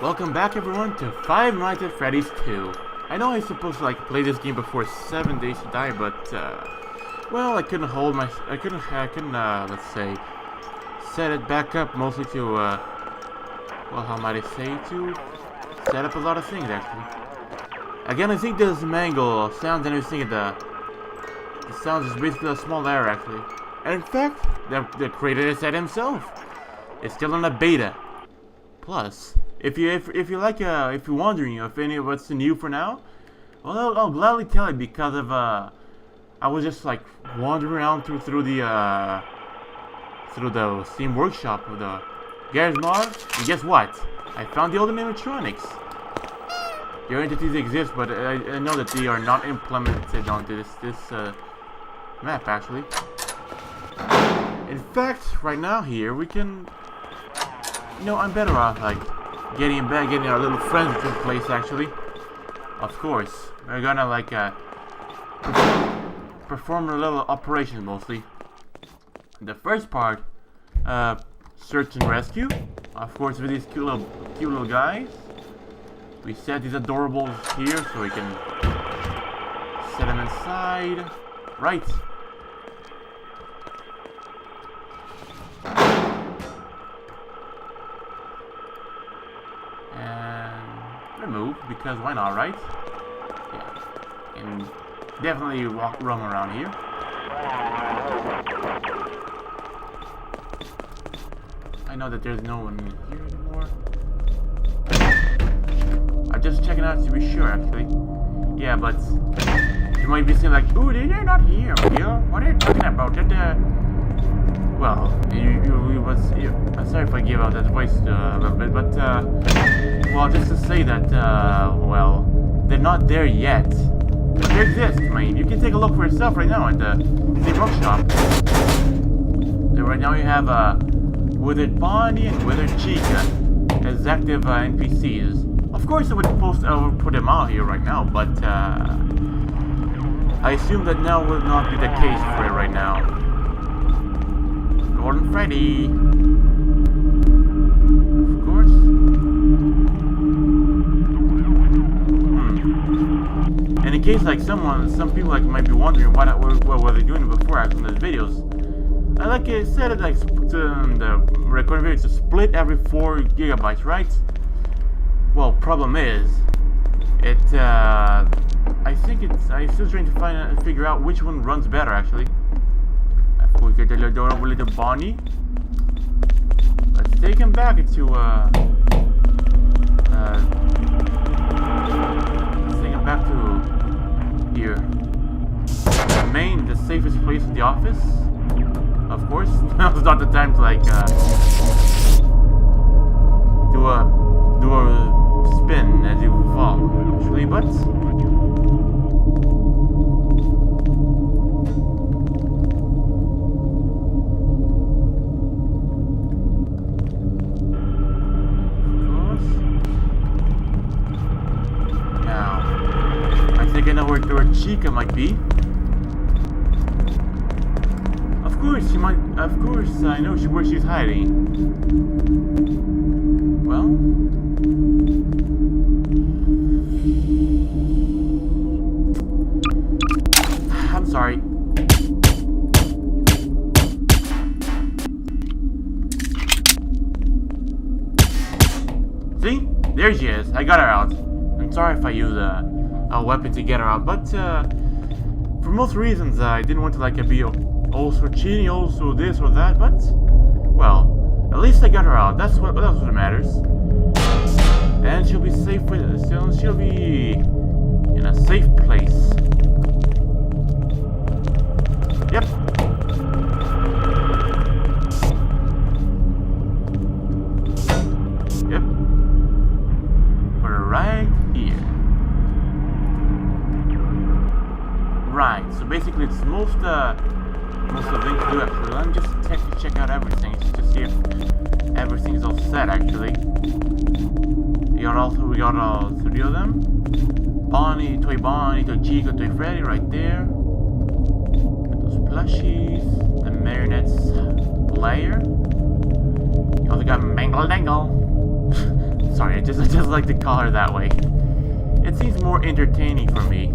Welcome back everyone to Five Nights at Freddy's 2. I know I was supposed to play this game before 7 Days to Die, but well, I couldn't hold my I couldn't let's say set it back up mostly to well, how might I say, to set up a lot of things actually. Again, I think this mangle sounds and everything, the sounds is basically a small error actually. And in fact, the creator said himself, it's still in a beta. Plus, if you're wondering if any of what's new for now, well, I'll gladly tell you because of I was just like wandering around through the Steam Workshop with the Gmod, and guess what? I found the old animatronics. Their entities exist, but I know that they are not implemented onto this map actually. In fact, right now here we can. You know, I'm better off like getting our little friends into place actually. Of course, we're gonna like perform a little operations mostly. The first part, search and rescue. Of course, with these cute little guys. We set these adorables here so we can set them inside. Right. Remove, because why not, right? Yeah. And definitely roam around here. I know that there's no one here anymore. I'm just checking out to be sure actually. Yeah, but you might be saying like, ooh, they're not here, Will. What are you talking about? Well, I'm sorry if I gave out that voice a little bit, but well, just to say that, well, they're not there yet, but they exist. I mean, you can take a look for yourself right now at the Steam Workshop. So right now you have Withered Bonnie and Withered Chica as active NPCs. Of course, I would put them out here right now, but I assume that now will not be the case for it right now. Gordon Freddy. Of course. And in case like some people like might be wondering what were they doing before actually in these videos, I like I said it like the recording video to split every 4 gigabytes, right? Well, problem is, I'm still trying to figure out which one runs better actually. We get the adorable little Bonnie. Let's take him back into let's take him back to here. The safest place in the office. Of course. Now's not the time to like do a spin as you fall, actually, but I know where Chica might be. Of course, I know where she's hiding. Well, I'm sorry. See? There she is. I got her out. I'm sorry if I use a weapon to get her out, but for most reasons I didn't want to like be also cheating, also this or that, but well, at least I got her out. That's what matters. And she'll be safe she'll be in a safe place. Yep. Yep. We're right here. Right, so basically it's most of the things to do actually. Let me just check out everything just to see if everything is all set actually. We got all 3 of them. Bonnie, Toy Chica, Toy Freddy right there. Those plushies, the marionettes player. You also got Mangle Dangle. Sorry, I just like to call her that way. It seems more entertaining for me.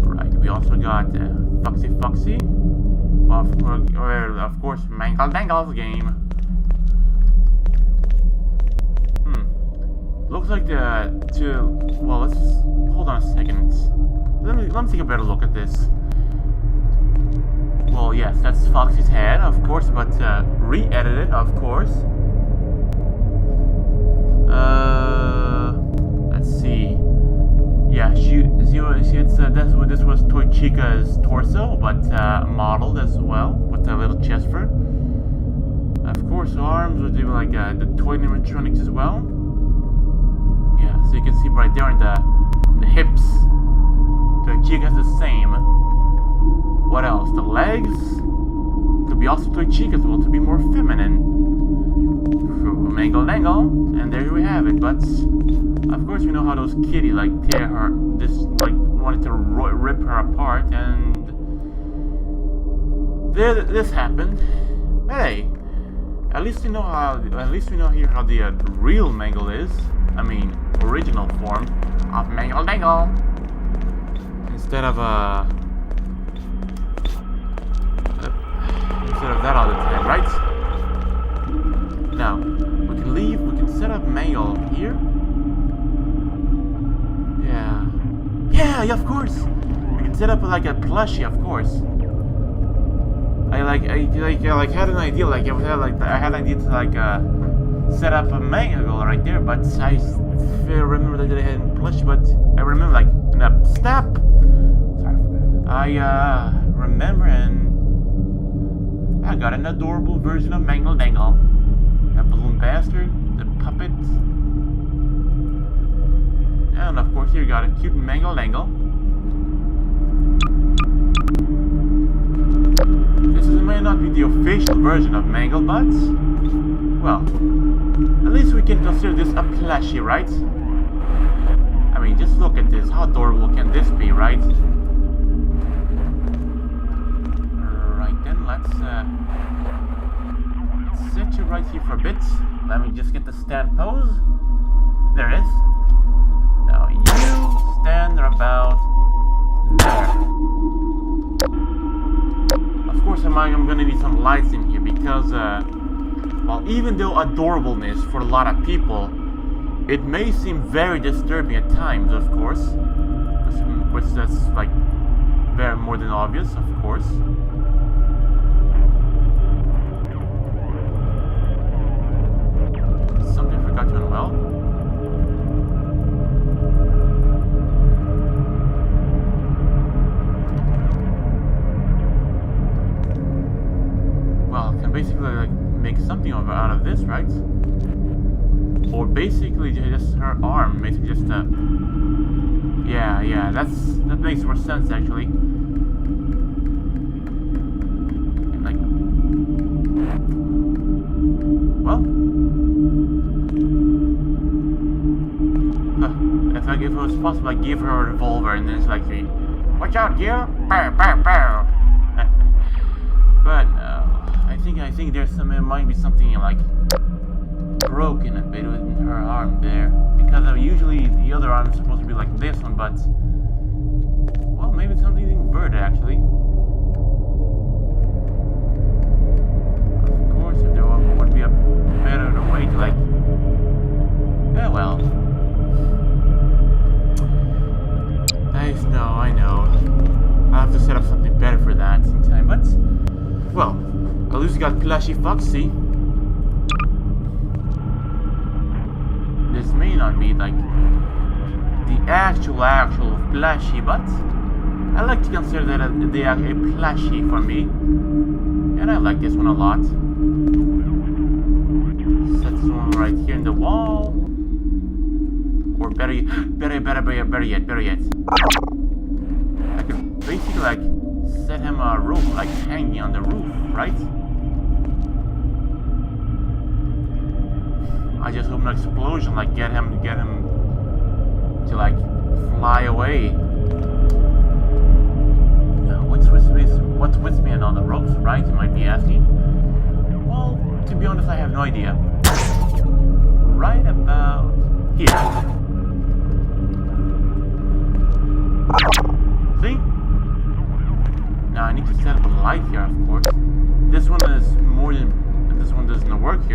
Right, we also got Foxy. Of course, Mangle Dangle's game. Looks like well, let's hold on a second. Let me take a better look at this. Well, yes, that's Foxy's head, of course, but re-edited, of course. Let's see. Yeah, this was Toy Chica's torso, but modeled as well with a little chest for it. Of course, arms would do like the toy animatronics as well. Yeah, so you can see right there in the hips, Toy Chica's the same. What else? The legs could be also Toy Chica as well to be more feminine. Mangle Dangle, and there we have it. But of course, we know how those kitty like tear her, wanted to rip her apart, and this happened. But hey, at least we know here how the real Mangle is. I mean, original form of Mangle Dangle. Instead of that all the time, right? Now, we can leave, we can set up Mangle here. Yeah, of course. We can set up like a plushie, of course. I had an idea, I had an idea to set up a Mangle right there, but I remember that I had a plushie, but I remember snap. Sorry. I remember, and I got an adorable version of Mangle Dangle. A balloon bastard, the puppet. And of course here you got a cute Mangle Dangle. This may not be the official version of Mangle, but well, at least we can consider this a plushie, right? I mean, just look at this. How adorable can this be, right? Right then, let's set you right here for a bit. Let me just get the stand pose. There it is. Now you stand about there. Of course, I'm gonna need some lights in here because, well, even though adorableness for a lot of people, it may seem very disturbing at times, of course, which that's like very more than obvious, of course. Something I forgot to unwell. Well, can basically like make something out of this, right? Or basically just her arm, basically just yeah, that makes more sense actually. And like, well, if it was possible, I give her a revolver and then it's like, watch out, Gil! Bow, bow, bow. But no, I think there's some. It might be something like broken a bit in her arm there, because usually the other arm is supposed to be like this one, but well, maybe something's inverted actually. Of course, if there would be a better way to like, yeah, well, I know. I'll have to set up something better for that sometime, but well, at least we got Plushy Foxy. This may not be like the actual plushie, but I like to consider that a plushie for me, and I like this one a lot. Set this one right here in the wall, or better yet, I could basically like set him a roof, like hanging on the roof, right? I just hope an explosion like get him to like fly away. Now what's with me and on the ropes, right? You might be asking. Well, to be honest, I have no idea.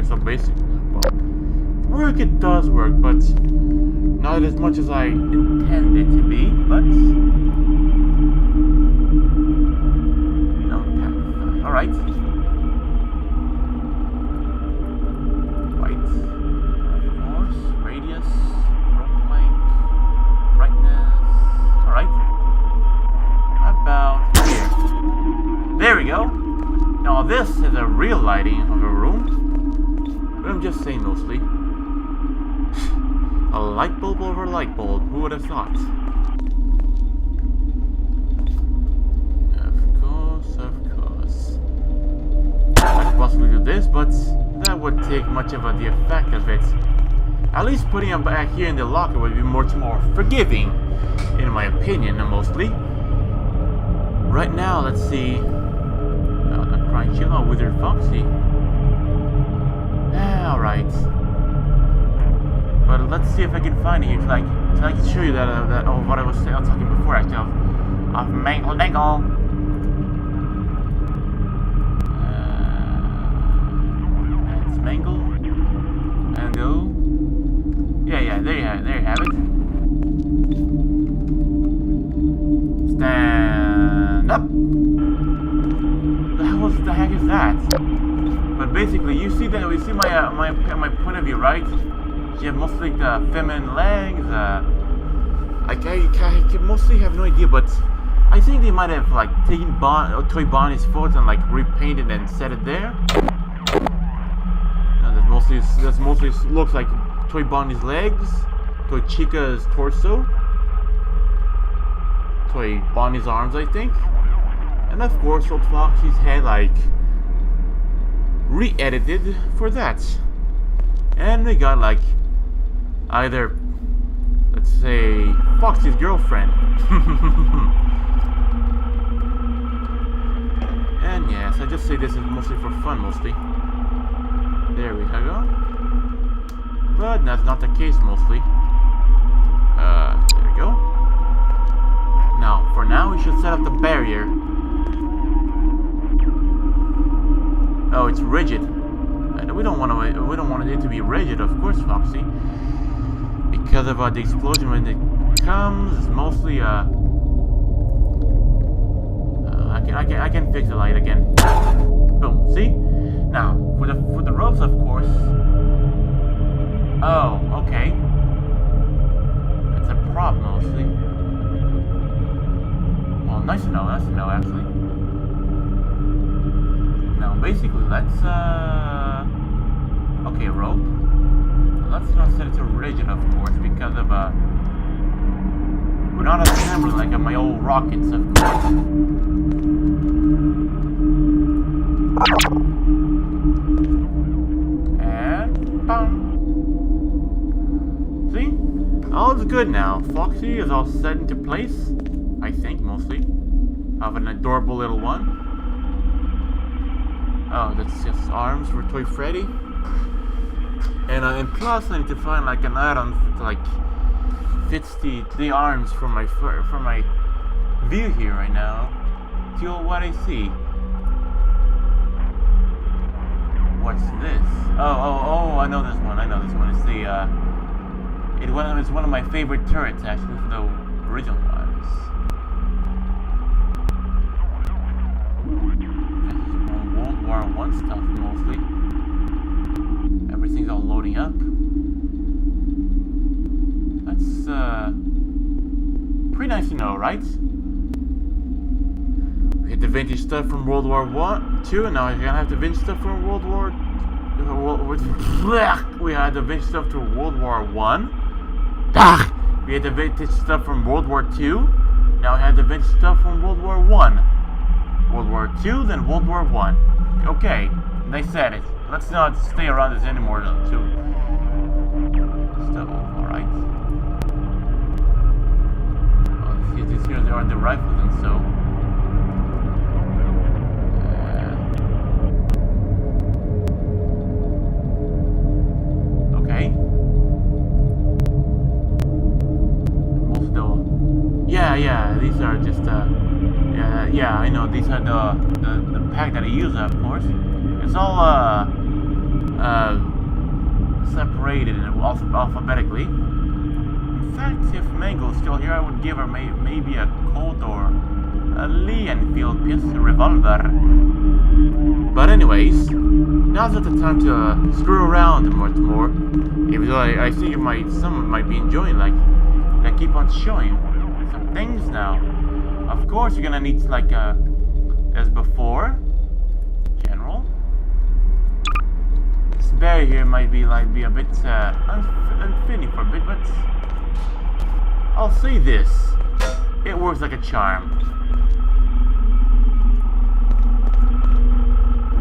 so basically, well, work it does work, but not as much as I intended to be, but no path. Alright. Right. Of course. Radius. Rope length. Brightness. Alright. About here. There we go. Now this is a real lighting of a room. But I'm just saying mostly. A light bulb over a light bulb. Who would have thought? Of course, of course. I could possibly do this, but that would take much of the effect of it. At least putting them back here in the locker would be much more forgiving, in my opinion, mostly. Right now, let's see. Not crying shield, no, Withered Foxy. Alright. But let's see if I can find it here. So I can show you that what I was talking before, actually, of Mangle Dangle. That's Mangle. And go. Yeah, there you have it. Stand up. What the heck is that? But basically, you see that we see my point of view, right? She has mostly the feminine legs. I mostly have no idea, but I think they might have like taken Toy Bonnie's photo and like repainted and set it there. No, that mostly looks like Toy Bonnie's legs, Toy Chica's torso, Toy Bonnie's arms, I think, and of course Old Foxy's head, like re-edited for that. And we got like either, let's say, Foxy's girlfriend. And yes, I just say this is mostly for fun, mostly. There we go. But that's not the case, mostly. There we go. Now, for now, we should set up the barrier. Oh, it's rigid. And we don't want it to be rigid, of course, Foxy. Because of the explosion when it comes, it's mostly I can fix the light again. Boom. See? Now for the ropes, of course. Oh, okay. It's a prop mostly. Well, nice to know actually. Now basically let's okay, rope. Let's not set it to rigid, of course, because of we're not assembling like my old rockets, of course. And bam. See? All is good now. Foxy is all set into place, I think, mostly. Have an adorable little one. Oh, that's just arms for Toy Freddy. And plus I need to find like an item that like fits the arms for my view here right now. To what I see. What's this? Oh! I know this one. It's it's one of my favorite turrets actually, for the original ones. This is from World War I stuff mostly. Everything's all loading up. That's pretty nice to know, right? We had the vintage stuff from World War II, and now we're gonna have the vintage stuff from World War. We had the vintage stuff to World War I. We had the vintage stuff from World War II. Now we had the vintage stuff from World War I. World War II, then World War I. Okay, they said it. Let's not stay around this anymore, too. Still, alright. Oh, these here are the rifles, and so. Okay. Most of the. Yeah. These are just yeah. I know these are the pack that I use, of course. It's all separated and alphabetically. In fact, if Mango is still here, I would give her maybe a Colt or a Lee Enfield pistol revolver. But anyways, now's not the time to screw around much more. Even though I think someone might be enjoying, like, I keep on showing some things now. Of course, you're gonna need like as before, general. This barrier here might be a bit unfitting for a bit, but I'll say this: it works like a charm.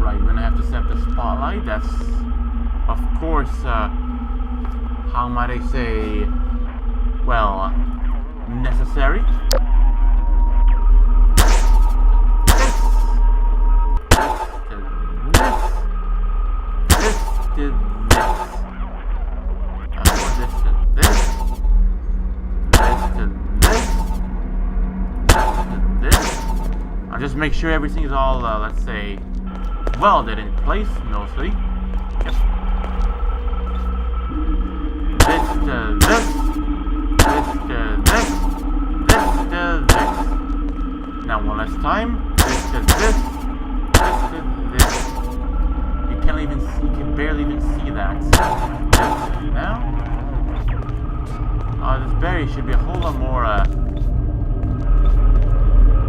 Right, we're gonna have to set the spotlight. That's, of course, how might I say, well, necessary. I'll just make sure everything is all, let's say, welded in place, mostly. Yep. This to this. This to this. This to this. Now one last time. This to this. This to this. You can't even see, you can barely even see that. This now. This barrier should be a whole lot more,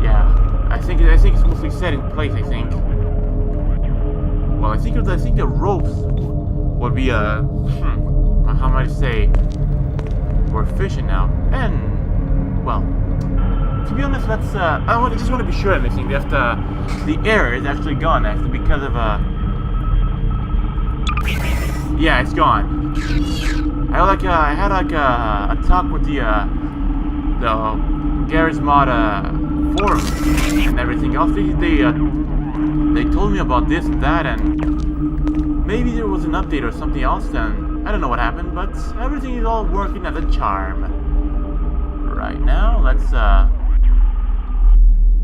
yeah. I think it's mostly set in place, I think. Well, I think the ropes would be how might I say, more efficient now. And well, to be honest, let's I just want to be sure of everything. The error is actually gone after because of yeah, it's gone. I had a talk with the Gmod forum and everything else. They told me about this and that, and maybe there was an update or something else, and I don't know what happened, but everything is all working as a charm. Right now, let's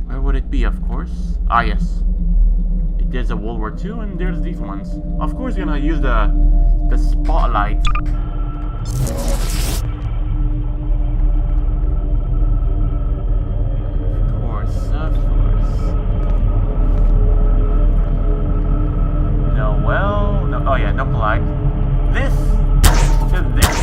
where would it be, of course? Ah, yes. There's a World War II, and there's these ones. Of course, you're gonna use the spotlight. Of course. No, well, no. Oh yeah, no collide. This to this.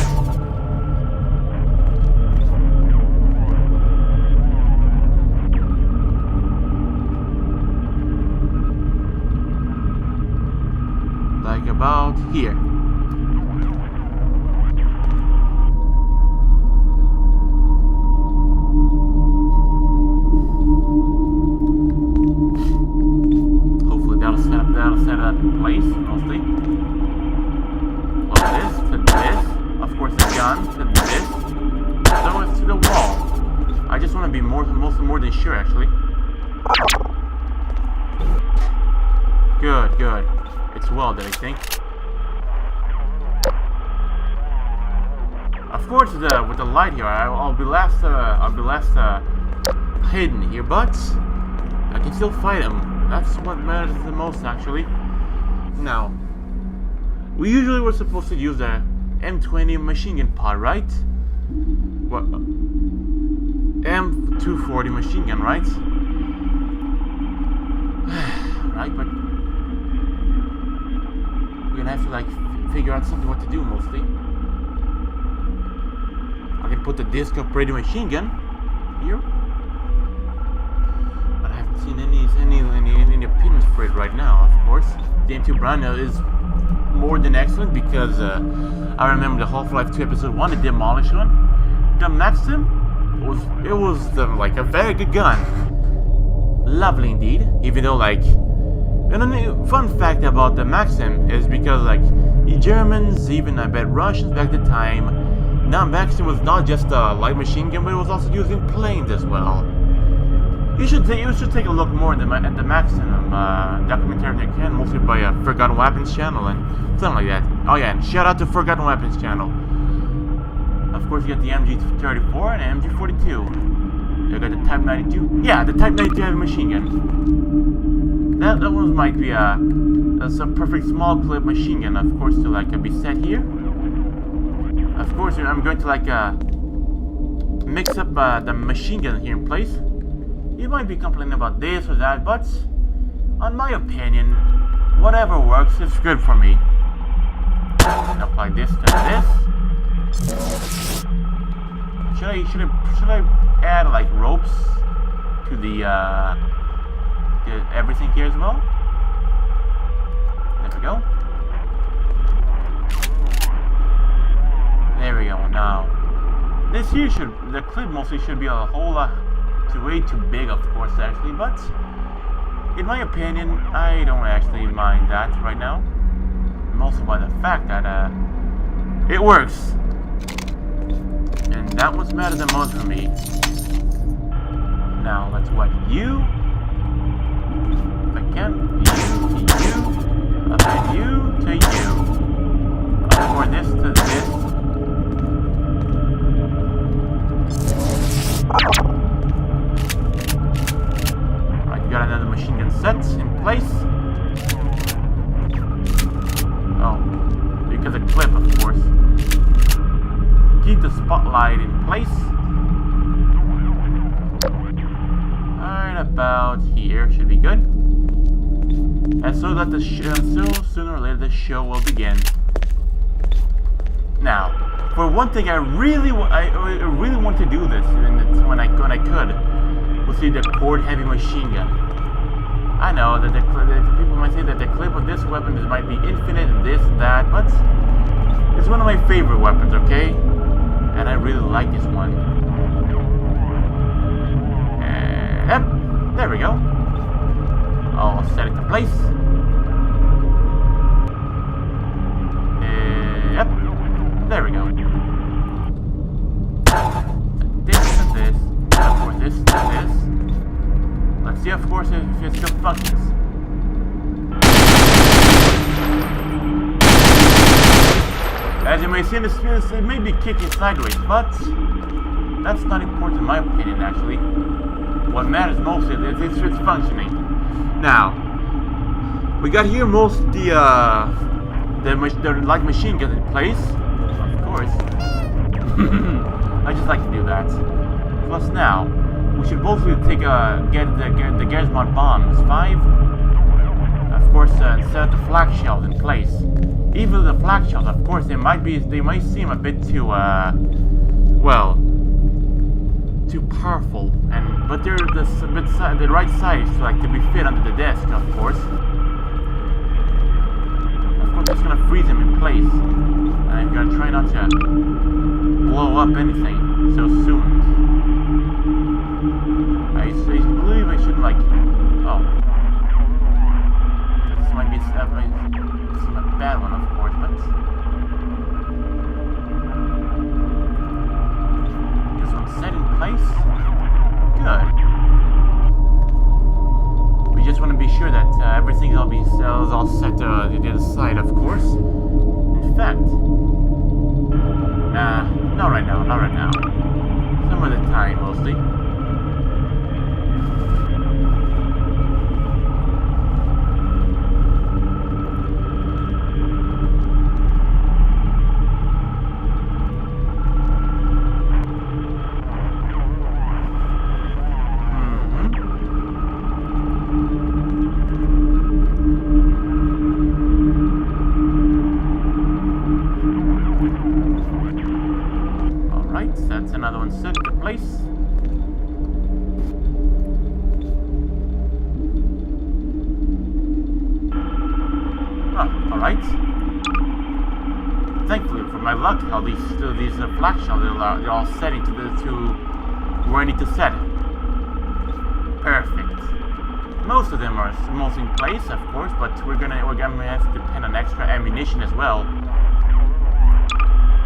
Like about here. Hopefully that'll set it up in place, mostly. Well, this to this. Of course, the gun to this. So it's to the wall. I just want to be more than sure, actually. Good, good. It's welded, I think. Of course, with the light here, I'll be less hidden here, but I can still fight him. That's what matters the most, actually. Now, we usually were supposed to use the M20 machine gun pod, right? What? M240 machine gun, right? Right, but we're gonna have to like figure out something what to do, mostly. I can put the disc operated machine gun here, but I haven't seen any opinions for it right now. Of course, the M2 brand is more than excellent because I remember the Half-Life 2 episode 1, the demolished one. The Maxim was like a very good gun, lovely indeed. Even though like. And a fun fact about the Maxim is because like the Germans, even I bet Russians back at the time, now Maxim was not just a light machine gun, but it was also used in planes as well. You should take a look more at the Maxim documentary you can, mostly by Forgotten Weapons channel and something like that. Oh yeah, and shout out to Forgotten Weapons channel. Of course, you got the MG34 and MG42. I got the Type 92. Yeah, the Type 92 heavy machine gun. That one might be that's a perfect small clip machine gun, of course, to like be set here. Of course, I'm going to like mix up the machine gun here in place. You might be complaining about this or that, but on my opinion, whatever works is good for me. Apply this to this. Should I add like ropes to the everything here as well? There we go. There we go. Now, this here the clip mostly should be a whole lot way too big, of course, actually, but in my opinion, I don't actually mind that right now. Mostly by the fact that it works. And that was matters the most for me. Now let's what you. If I can, you to you, and you to you. Or this to this. Right, got another machine gun set in place. Oh, because of clip, of course. Keep the spotlight in place. Right about here should be good. And so that so sooner or later the show will begin. Now, for one thing, I really want to do this when I could. We'll see the cord heavy machine gun. I know that the people might say that the clip of this weapon might be infinite and this and that, but it's one of my favorite weapons, okay? And I really like this one. And there we go. I'll set it to place. Yep. There we go. This to this. Of course, this to this. Let's see, of course, if it still functions. As you may see in the screen, it may be kicking sideways, but that's not important in my opinion, actually. What matters most is it's functioning. Now, we got here most the light machine gun in place, of course. I just like to do that. Plus now, we should both take get the Gmod bombs 5, of course, and set the flak shells in place. Even the flak shells, of course, they might seem a bit too well, too powerful, but they're the right size to be fit under the desk, of course. Of course, it's gonna freeze them in place, and I'm gonna try not to blow up anything so soon. I believe I shouldn't oh. This might be a bad one, of course, but this one's set in place. Good. We just want to be sure that everything is all set to the other side, of course. In fact, not right now. Some other time, mostly. That's another one set into place. Oh, alright. Thankfully, for my luck, how these flak shells they're all set into where I need to set it. Perfect. Most of them are mostly in place, of course, but we're gonna have to depend on extra ammunition as well.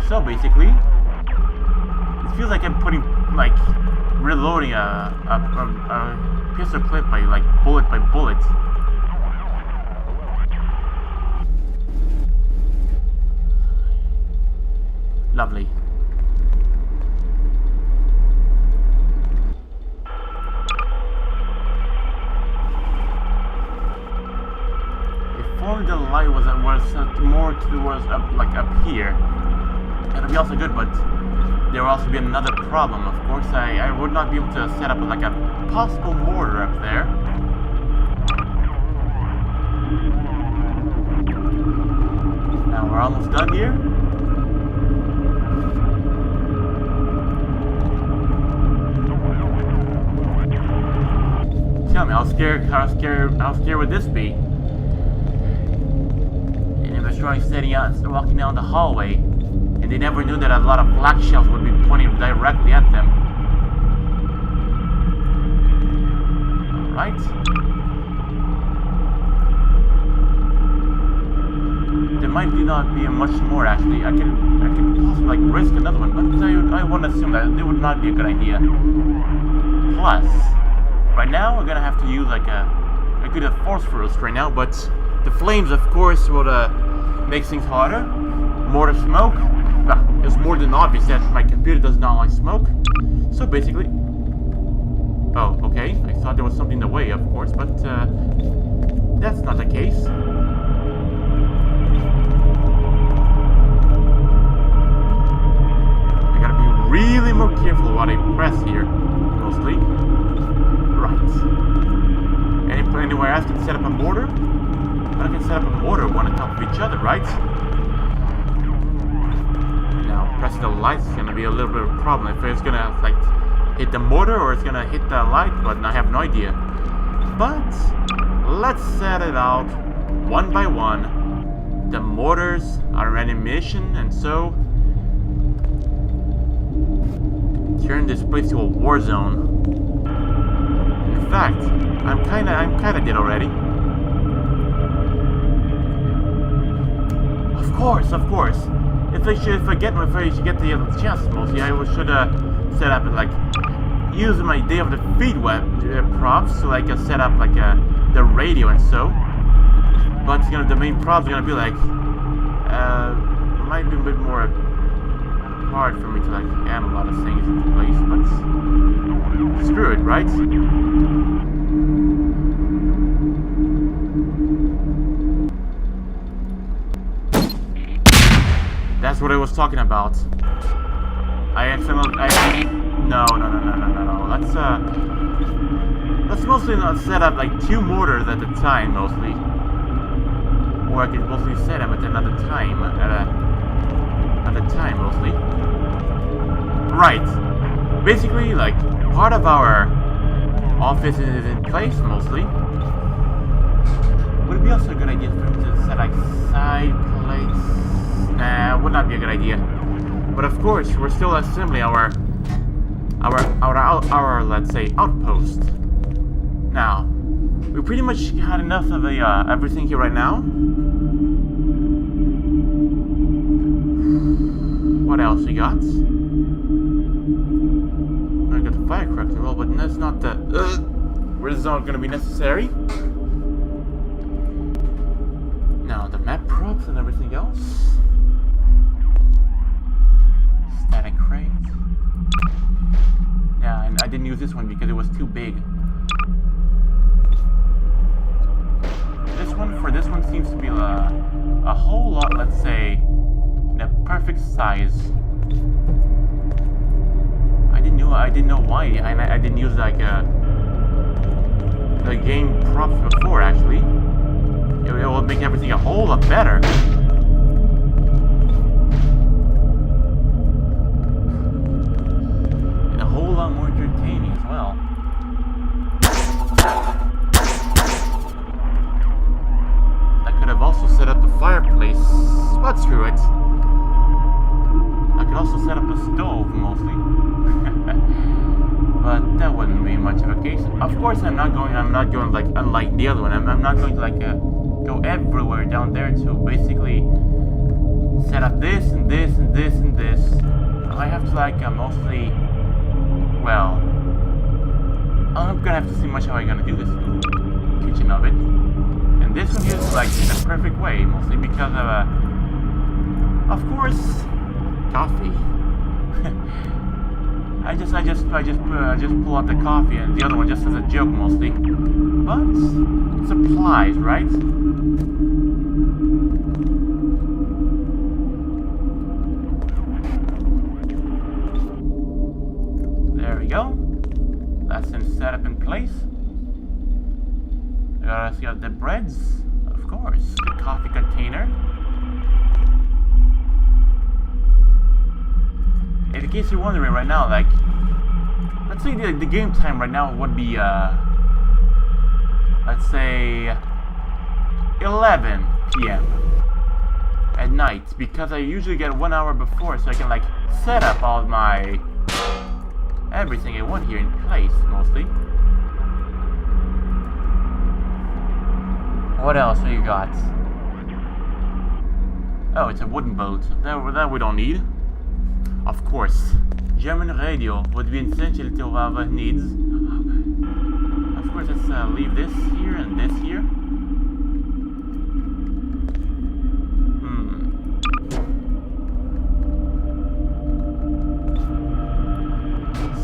So basically, it feels like I'm reloading a pistol clip by bullet by bullet. Lovely. more towards up here. That'll be also good, but there will also be another problem. Of course, I would not be able to set up like a possible mortar up there. Now we're almost done here. Tell me, how scared would this be? And if they're walking down the hallway, and they never knew that a lot of black shells would be pointing directly at them. Alright. There might not be much more actually. I could possibly like risk another one, but I wouldn't assume that it would not be a good idea. Plus, right now we're gonna have to use like a good force roast right now, but the flames of course would make things harder. More smoke. Well, it's more than obvious that my computer does not like smoke. So basically, oh, okay. I thought there was something in the way, of course, but that's not the case. I gotta be really more careful what I press here, mostly. Right. Anywhere else can set up a mortar? But I can set up a mortar one on top of each other, right? Pressing the lights is gonna be a little bit of a problem. If it's gonna like hit the mortar or it's gonna hit the light, but I have no idea. But let's set it out one by one. The mortars are in animation, and so turn this place to a war zone. In fact, I'm kinda dead already. Of course. If I should get the chance, mostly I should set up like using my Day of the Feed web props to like set up like the radio and so. But the main problem is gonna be like might be a bit more hard for me to like add a lot of things into place, but screw it, right? That's what I was talking about. No. Let's mostly not set up like 2 mortars at a time, mostly. Or I could mostly set them at another time, at a time, mostly. Right. Basically, like, part of our office is in place, mostly. Would it be also a good idea for me to set like side plates? Nah, would not be a good idea. But of course, we're still assembling our let's say outpost. Now, we pretty much had enough of everything here right now. What else we got? I got the firecracker roll, but that's not the red zone going to be necessary. Now the map props and everything else. Static crate. Yeah, and I didn't use this one because it was too big. This one seems to be a whole lot, let's say, in a perfect size. I didn't know why, and I didn't use like the game props before. Actually, it will make everything a whole lot better. And a whole lot more entertaining as well. I could have also set up the fireplace, but screw it. I could also set up a stove, mostly. But that wouldn't be much of a case. Of course, I'm not going like unlike the other one. I'm not going to like go everywhere down there to basically set up this and this and this and this. I have to like mostly. Well, I'm gonna have to see much how I'm gonna do this kitchen of it. And this one here is like in a perfect way, mostly because of course, coffee. just pull out the coffee, and the other one just as a joke mostly. But it applies, right? There we go. That's him set up in place. We got the breads, of course. The coffee container. In case you're wondering right now, like, let's say the game time right now would be, let's say, 11 p.m. at night, because I usually get 1 hour before, so I can, like, set up all my everything I want here in place, mostly. What else do you got? Oh, it's a wooden boat. That we don't need. Of course, German radio would be essential to our needs. Of course, let's leave this here and this here.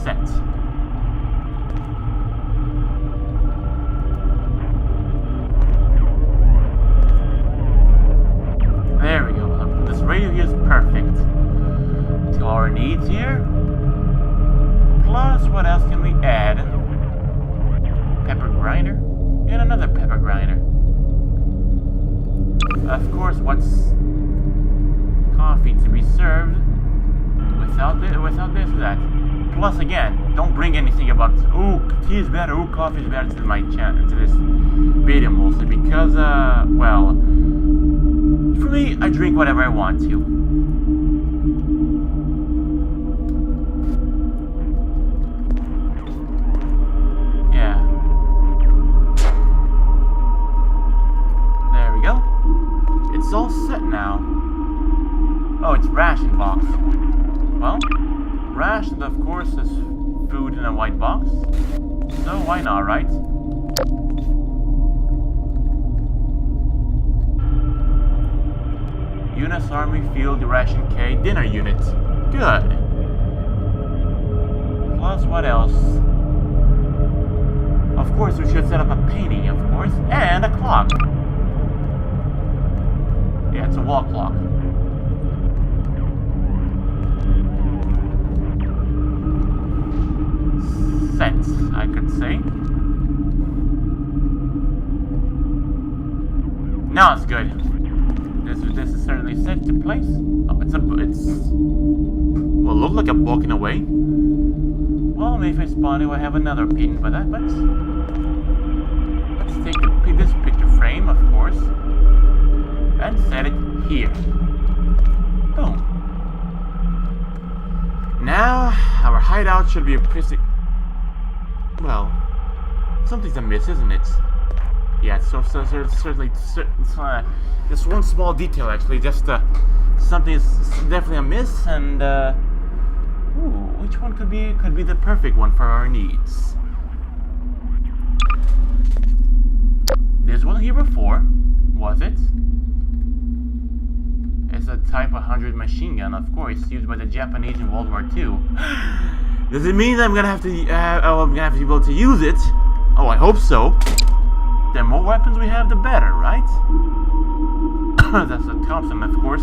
Set. There we go. This radio here is perfect. To our needs here. Plus, what else can we add? Pepper grinder? And another pepper grinder. Of course, what's coffee to be served without this or that. Plus, again, don't bring anything about tea is better, coffee is better to my channel, to this video mostly because well, for me, I drink whatever I want to. It's all set now. Oh, it's ration box. Well, ration, of course, is food in a white box. So why not, right? U.S. Army Field Ration K Dinner Unit. Good. Plus, what else? Of course, we should set up a painting, of course, and a clock. Yeah, it's a wall clock. Set, I could say. Now it's good. This is certainly set to place. Oh, it's well, look like a book in a way. Well, maybe if I spawn it, I have another pin for that. But let's take this picture frame, of course. And set it here. Boom. Now, our hideout should be a pretty... Well, something's amiss, isn't it? Yeah, so certainly... just one small detail, actually. Just, something is definitely amiss, and, which one could be the perfect one for our needs? This one here before, was it? It's a Type 100 machine gun, of course, used by the Japanese in World War II. Does it mean that I'm gonna have to be able to use it? Oh, I hope so. The more weapons we have, the better, right? That's a Thompson, of course.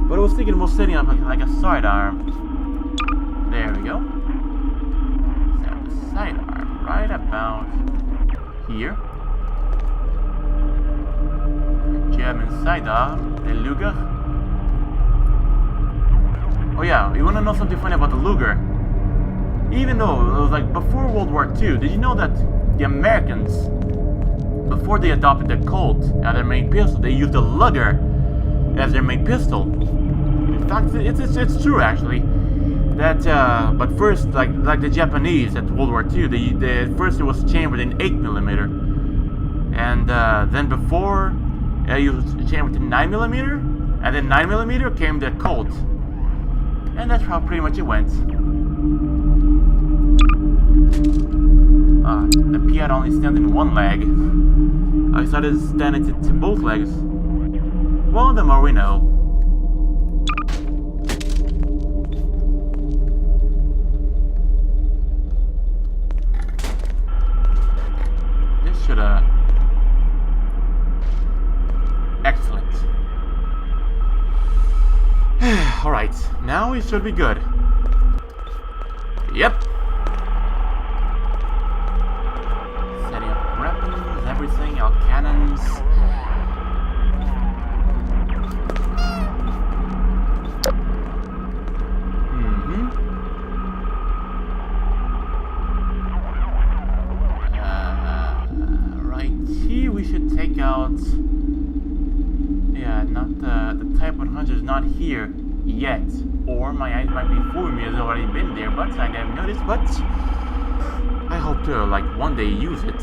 But I was thinking about setting up like a sidearm. There we go. Set up a sidearm right about here. German sidearm, the Luger. Oh yeah, you wanna know something funny about the Luger? Even though it was like before World War II, did you know that the Americans, before they adopted the Colt as their main pistol, they used the Luger as their main pistol? In fact, it's true actually. That but first, like the Japanese at World War II, first it was chambered in 8mm, and then before. You chambered in 9mm, and then 9mm came the Colt, and that's how pretty much it went. The Piat only stands in one leg. I started standing to both legs. Well, the more we know. Alright, now we should be good. Yep. Setting up weapons, everything, all cannons. Right here we should take out... Yeah, not the Type 100 is not here yet. Or my eyes might be fooling me, it's already been there, but I never noticed, but I hope to, like, one day use it.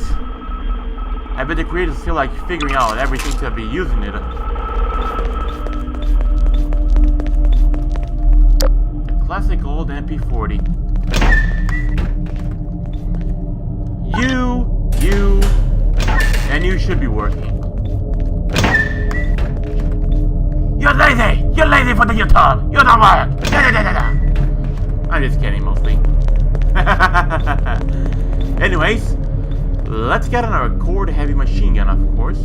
I bet the creators still, like, figuring out everything to be using it. A classic old MP40. You, and you should be working. You're lazy! You're lazy for the YouTube! You don't work! I'm just kidding, mostly. Anyways, let's get on our cord heavy machine gun, of course.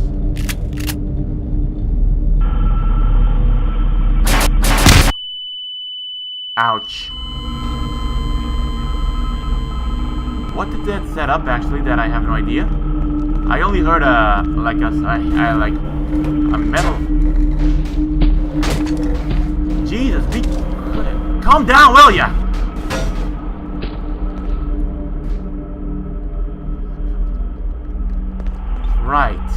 Ouch. What did that set up, actually, that I have no idea? I only heard like a metal... Jesus, calm down, will ya? Right.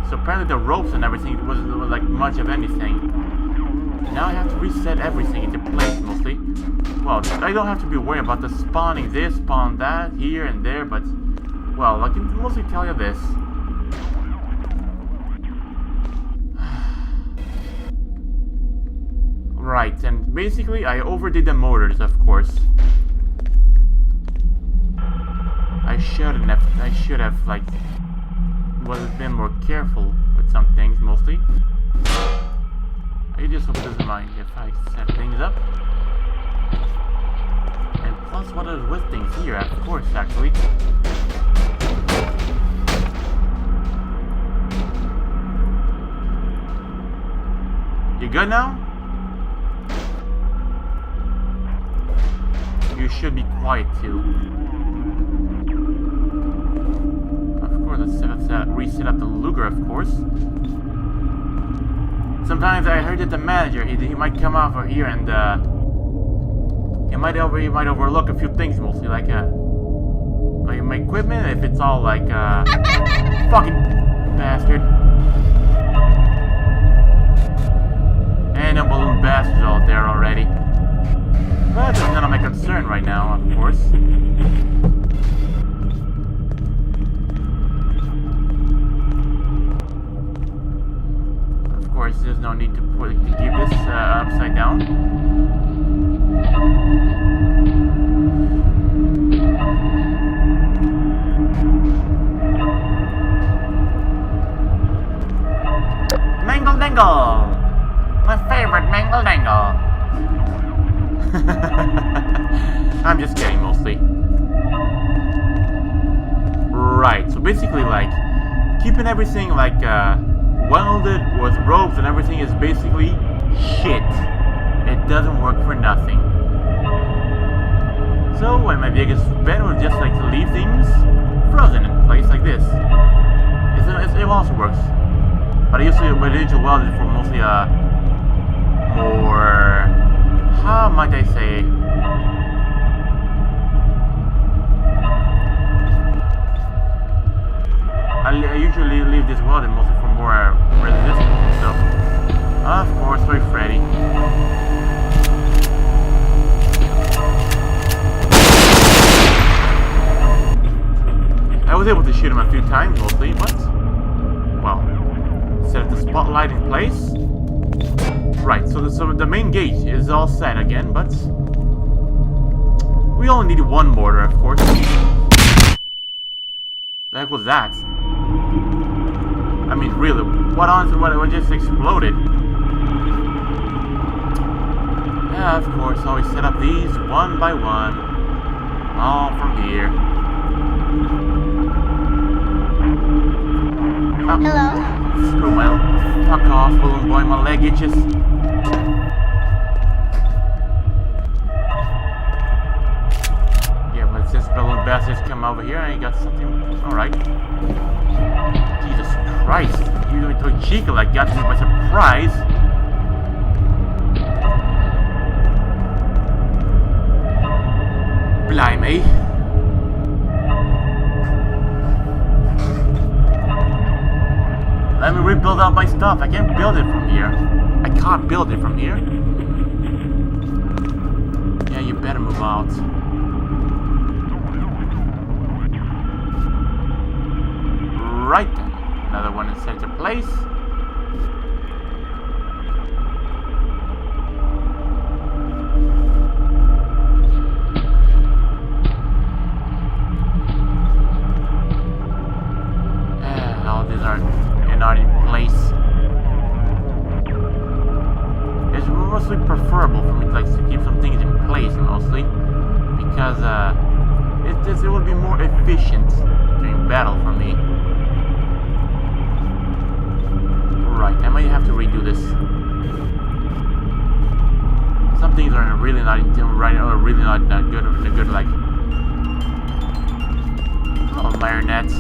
So apparently the ropes and everything wasn't like much of anything. Now I have to reset everything into place, mostly. Well, I don't have to be worried about the spawning this, spawn that, here and there, but... Well, I can mostly tell you this. Right, and basically I overdid the motors, of course. I should have like been more careful with some things, mostly. I just hope it doesn't mind if I set things up. And plus what is with things here, of course, actually. You good now? You should be quiet too. Of course, let's reset up the Luger, of course. Sometimes I heard that the manager, he might come over here and he might overlook a few things, mostly like my equipment. If it's all like fucking bastard, and a balloon bastards out there already. But that's none of my concern right now, of course. Of course, there's no need to keep this upside down. Mangle Dangle! My favorite Mangle Dangle! I'm just kidding, mostly. Right, so basically, like, keeping everything, like, welded with ropes and everything is basically shit. It doesn't work for nothing. So, my biggest bet was just, like, to leave things frozen in place like this. It also works. But I used to weld it for mostly, more... How might I say? I usually leave this welded mostly for more resistance and stuff. Of course, very Freddy. I was able to shoot him a few times mostly, but well, set the spotlight in place. Right, so the main gate is all set again, but we only need one mortar, of course. The heck was that? I mean, really, what just exploded? Yeah, of course, always set up these one by one, all from here. Oh. Hello? Screw my... Fuck off, balloon boy, my leg itches. come over here and I got something. Alright. Jesus Christ. You even took Chica like got me by surprise. Blimey. Let me rebuild out my stuff. I can't build it from here. I can't build it from here. Yeah, you better move out. Right then. Another one is set to place. All these are not in place. It's mostly preferable for me to keep some things in place mostly, because it will be more efficient during battle for me. Right, I might have to redo this. Some things are really not right, or really not good like marionettes.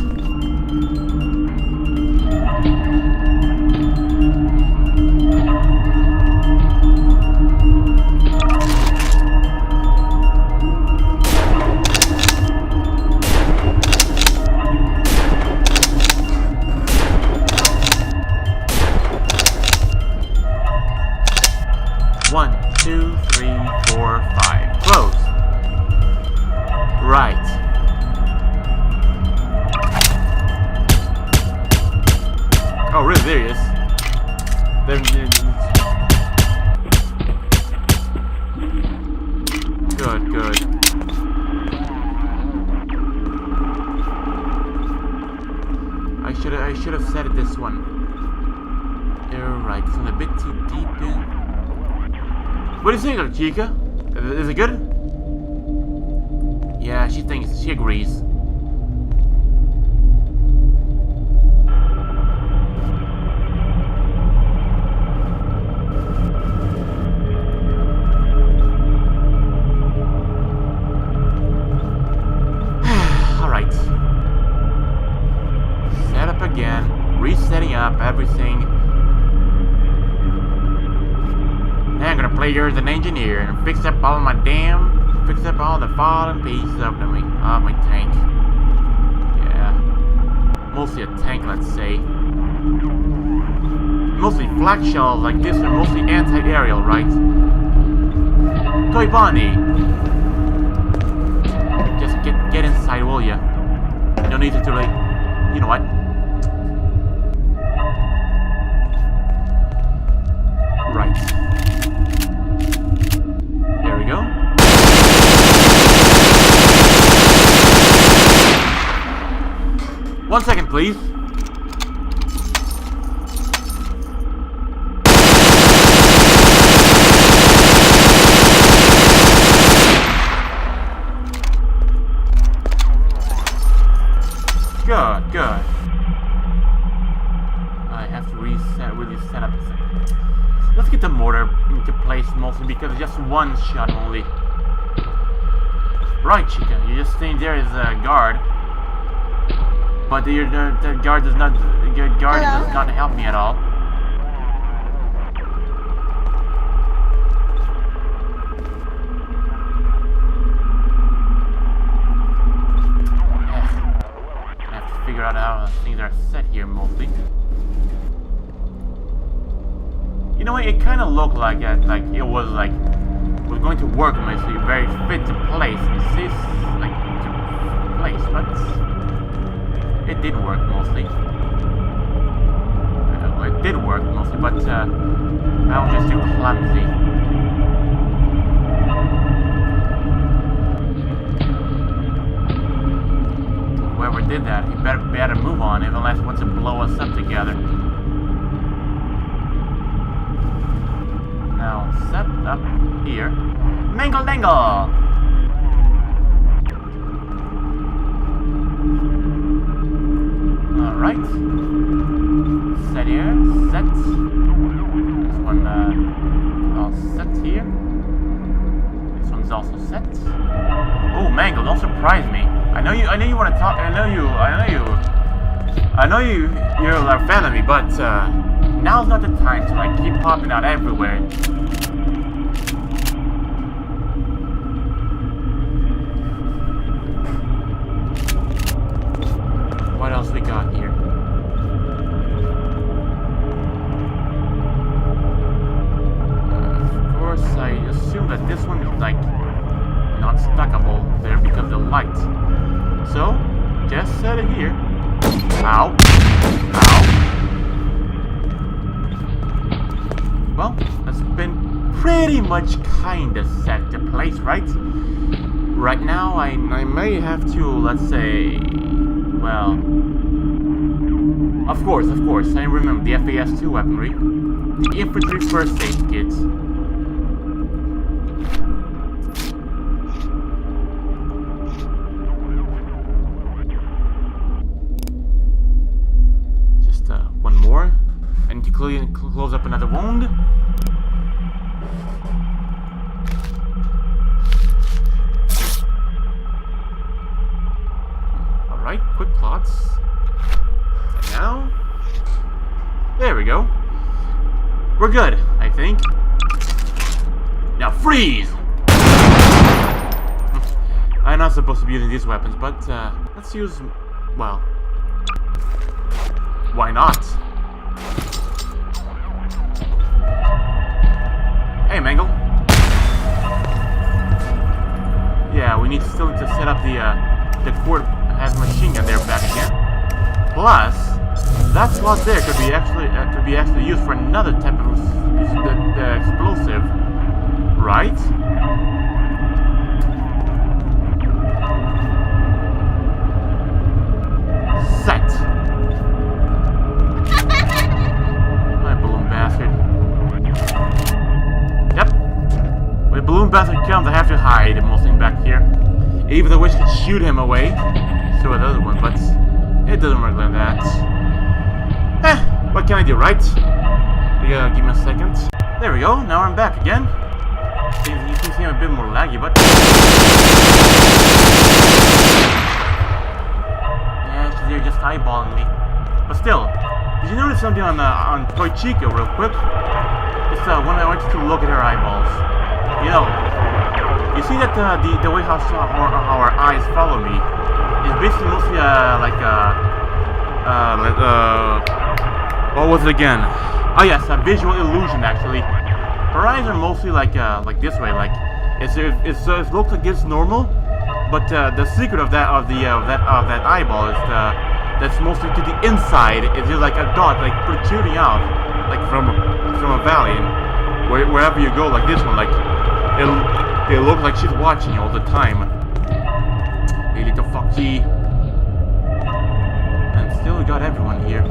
One, two, three, four, five. Close. Right. Oh, really? There he is. Good, good. I should have said it this one. You're right. It's a bit too deep in. What do you think, Chica? Is it good? Yeah, she agrees. Alright. Set up again. Resetting up everything. I'm gonna play here as an engineer and fix up all the fallen pieces of my tank. Yeah. Mostly a tank, let's say. Mostly flak shells like this are mostly anti-aerial, right? Toy Bonnie! Just get inside, will ya? No need to like, you know what? Right. There we go. One second, please. Good, good. I have to really set up. Let's get the mortar into place mostly because it's just one shot only. Right, Chica, you're just staying there as a guard. But the guard does not help me at all. I have to figure out how things are set here mostly. You know what? It kind of looked like it was going to work mostly, very fit to place. It says to place, but it did work mostly. It did work mostly, but I was just too clumsy. Whoever did that, he better move on, unless he wants to blow us up together. Now, set up here. Mangle dangle! Alright. Set here. Set. This one all set here. This one's weapons also set. Oh, Mango, don't surprise me. I know you want to talk. You're a fan of me, but now's not the time to like keep popping out everywhere. What else we got here? Of course, I assume that this one is like not stuckable there because of the light. So, just set it here. Ow. Ow. Well, that's been pretty much kinda set to place, right? Right now, I may have to, let's say, well, of course, I remember the FAS2 weaponry, the infantry first aid kit. One more. I need to close up another wound. Alright, quick clots. And now... there we go. We're good, I think. Now freeze! I'm not supposed to be using these weapons, but let's use... well... why not? Hey, Mangle. Yeah, we still need to set up the cord has machine gun there back again. Plus, that slot there could be actually used for another type of the explosive, right? Set. Balloon bastard comes, I have to hide mostly back here. Even the witch could shoot him away. So the other one, but it doesn't work like that. What can I do, right? You gotta give me a second. There we go, now I'm back again. You can see I'm a bit more laggy, but... yeah, they're just eyeballing me. But still, did you notice something on Toy Chica real quick? It's when I want you to look at her eyeballs. You know, you see that the way how our eyes follow me is basically mostly what was it again? Oh yes, a visual illusion actually. Her eyes are mostly like this way, like it looks like it's normal, but the secret of that eyeball is that's mostly to the inside. It's just like a dot, like protruding out, like from a valley, and wherever you go, like this one, like. It looks like she's watching you all the time. Hey, little fucky. And still, we got everyone here.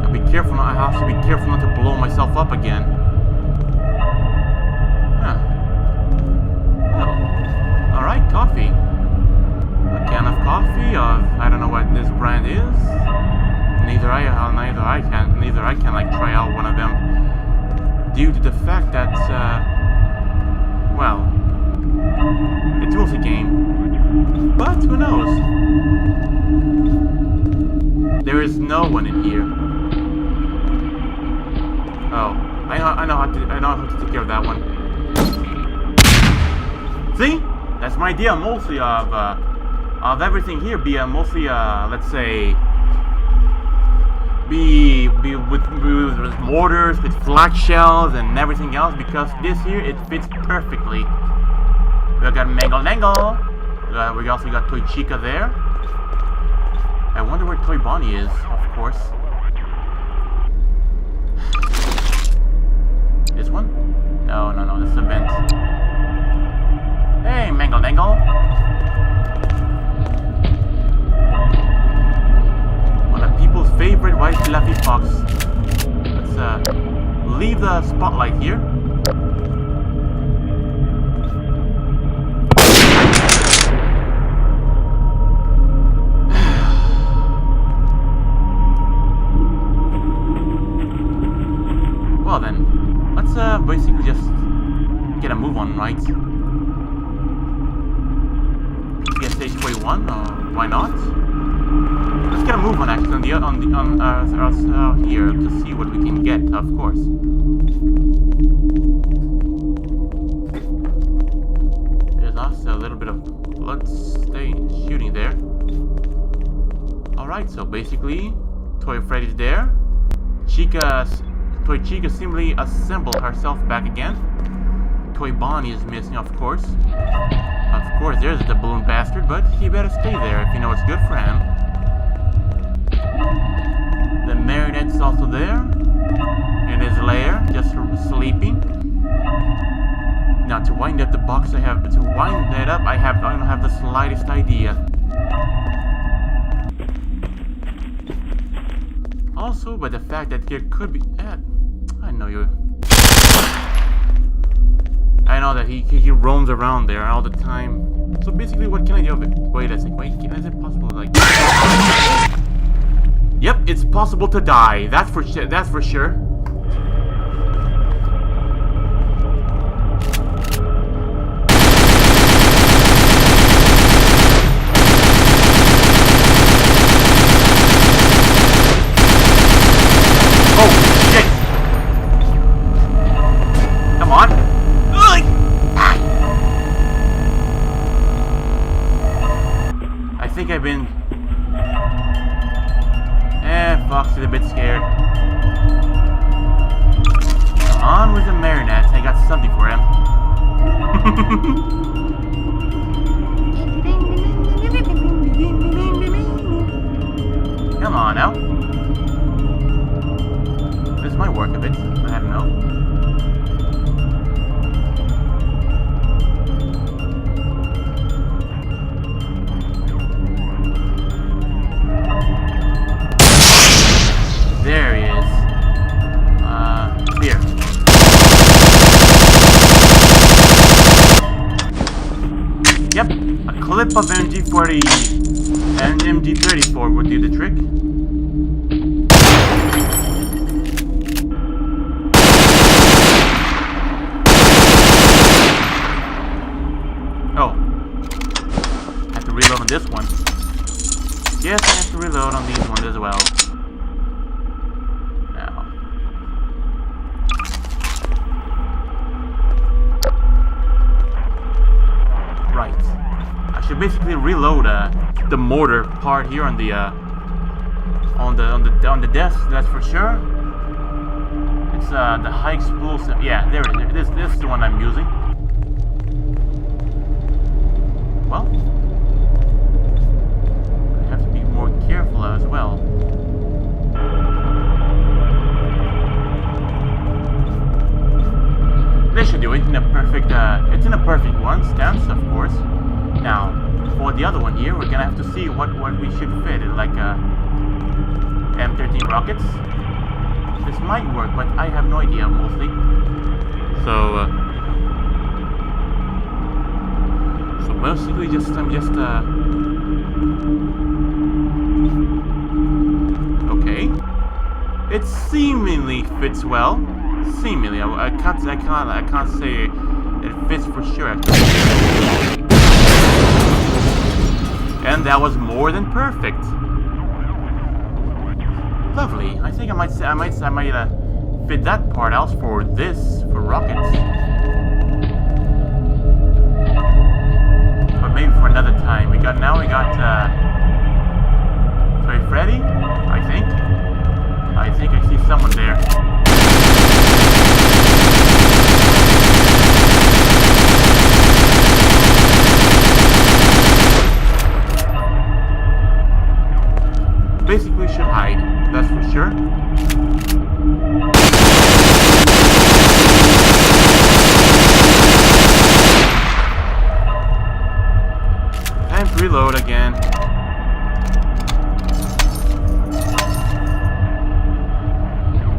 I'll be careful. I have to be careful not to blow myself up again. Huh. Oh. All right, coffee. A can of coffee. I don't know what this brand is. Neither I can like try out one of them. Due to the fact that, well, it's mostly a game. But who knows? There is no one in here. Oh, I know how to take care of that one. See, that's my idea mostly of everything here. Be mostly, let's say. Be with mortars, with flak shells, and everything else, because this here, it fits perfectly. We got Mangle. We also got Toy Chica there. I wonder where Toy Bonnie is, of course. This one? No, this is a vent. Hey, Mangle. People's favorite white fluffy fox. Let's leave the spotlight here. Well then, let's basically just Get a move on, right? Yes, stage 21. Why not? Let's get a move on actually on here to see what we can get. Of course. There's also a little bit of blood stain shooting there. All right, so basically, Toy Freddy's there. Toy Chica simply assembled herself back again. Toy Bonnie is missing, of course. Of course, there's the balloon bastard, but he better stay there if you know what's good for him. The marionette's also there, in his lair, just sleeping. Now to wind up the box, I don't have the slightest idea. Also, by the fact that here could be, I know that he roams around there all the time. So basically, what can I do of it? Wait a second. Is it possible to like? Yep, it's possible to die. That's for sure. Oh shit! Come on. I think I've been... Fox is a bit scared. Come on with the marionette. I got something for him. Come on now. This might work a bit. I don't know. There he is. Here. Yep, a clip of MG40 and MG34 would do the trick. Oh. I have to reload on this one. Yes, I have to reload on these ones as well. Basically reload the mortar part here on the desk. That's for sure. It's the high explosive. Yeah, there it is. This is the one I'm using. Well, I have to be more careful as well. This should do it in a perfect. It's in a perfect one stance, of course. Now, for the other one here, we're gonna have to see what we should fit. Like M13 rockets. This might work, but I have no idea mostly. So mostly I'm just okay. It seemingly fits well. Seemingly, I can't say it fits for sure. Actually. And that was more than perfect. Lovely. I think I might fit that part else for rockets. But maybe for another time. We got sorry, Freddy, I think I see someone there. Basically should hide, that's for sure. Time to reload again.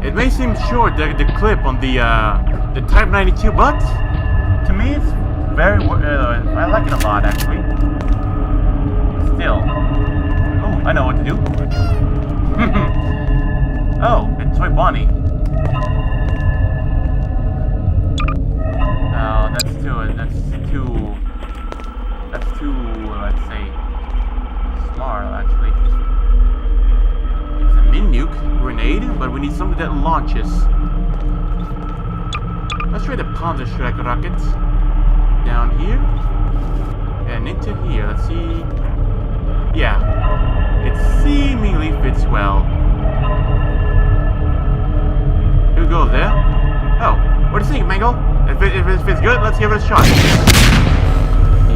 It may seem short, the clip on the Type 92, but to me it's very. I like it a lot actually. Still. I know what to do. Oh, it's Toy Bonnie. let's say, smart, actually. It's a mini-nuke grenade, but we need something that launches. Let's try the Panzer Shrek rocket. Down here. And into here. Let's see. Yeah. It seemingly fits well. Who goes there? Oh, what do you think, Mangle? If it fits good, let's give it a shot.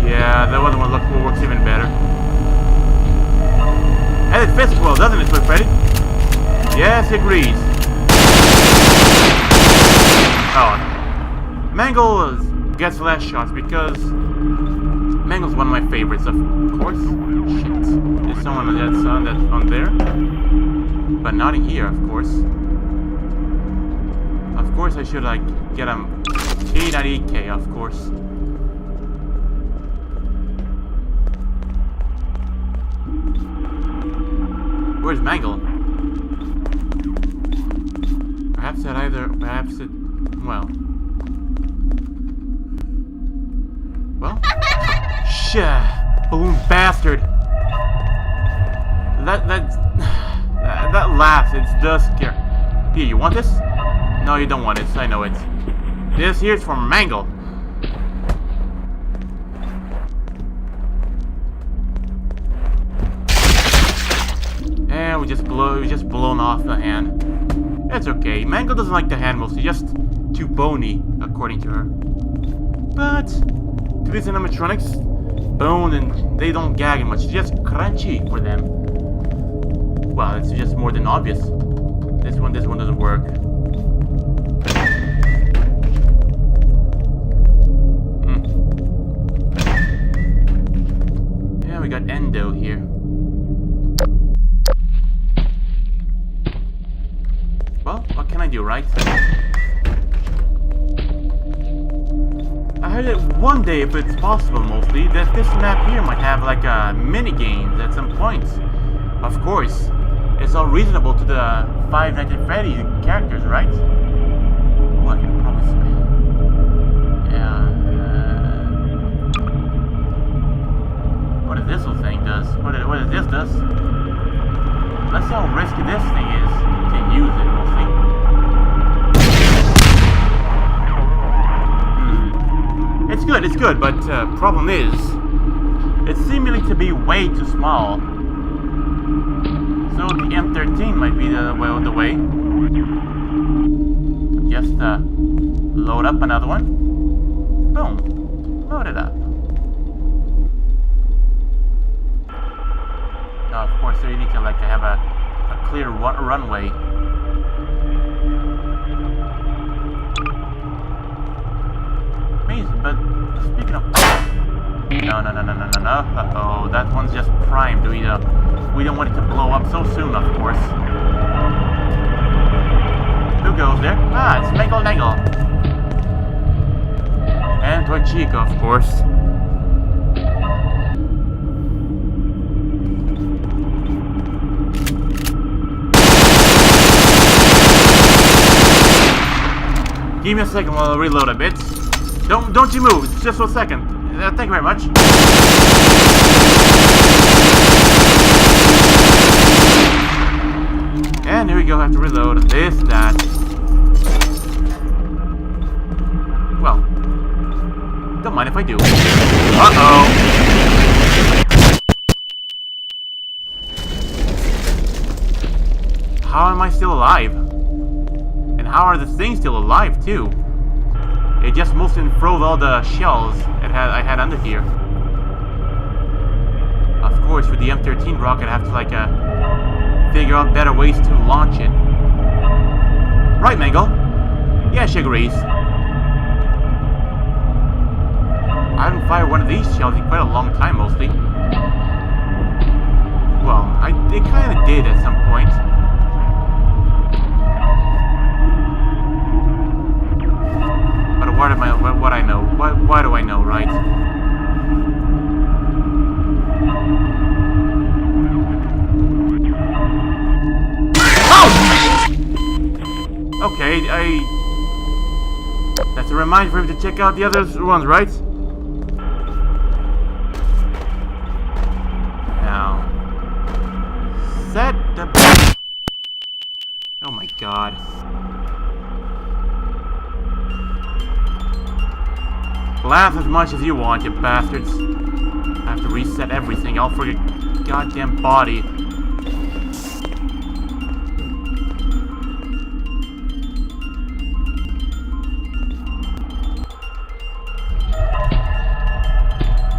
Yeah, the other one works even better. And it fits well, doesn't it, Freddy? Yes, it agrees. Oh, Mangle gets less shots because Mangle's one of my favorites, of course. Shit, there's someone that's on there, but not in here, of course. Of course, I should get him K98K, of course. Where's Mangle? Perhaps it, well. Shit, balloon bastard. That laughs, it does scare. Here, you want this? No, you don't want this, I know it. This here's from Mangle. And we just blown off the hand. It's okay. Mangle doesn't like the hand mostly, just too bony, according to her. But to these animatronics, bone and they don't gag much, just crunchy for them. Well, it's just more than obvious. This one doesn't work. Yeah, we got Endo here. Well, what can I do, right? I heard that one day, if it's possible mostly, that this map here might have like a mini-games at some points. Of course, it's all reasonable to the Five Nights at Freddy's characters, right? Well, I can probably spell. Yeah. What is this little thing does? What is this does? Let's see how risky this thing is to use it mostly. It's good, but problem is, it's seemingly to be way too small. So the M13 might be the way. Just load up another one. Boom. Load it up. Now, of course, so you need to have a clear runway. Amazing, but speaking of... No. Uh-oh, that one's just primed. We don't want it to blow up so soon, of course. Who goes there? Ah, it's Mangle Dangle. And Toy Chica, of course. Give me a second while I reload a bit. Don't you move, it's just for a second. Thank you very much. And here we go, I have to reload this, that. Well, don't mind if I do. Uh-oh. How am I still alive? And how are the things still alive, too? It just mostly froze all the shells I had under here. Of course, with the M13 rocket, I have to figure out better ways to launch it. Right, Mangle? Yeah, she agrees. I haven't fired one of these shells in quite a long time, mostly. Well, it kind of did at some point. What I know? Why do I know, right? Oh! Okay, that That's a reminder for him to check out the other ones, right? Now, set the... Oh my god. Laugh as much as you want, you bastards. I have to reset everything, all for your goddamn body.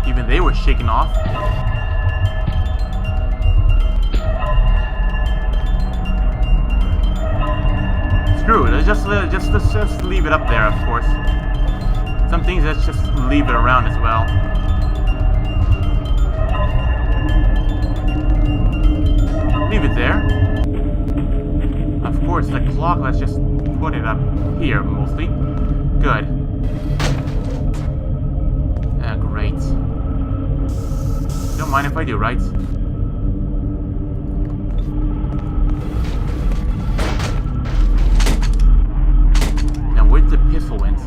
Even they were shaken off. Screw it, let's just leave it up there, of course. Some things, let's just leave it around as well. Leave it there. Of course, the clock, let's just put it up here, mostly. Good. Ah, great. Don't mind if I do, right? Now, where'd the pistol went?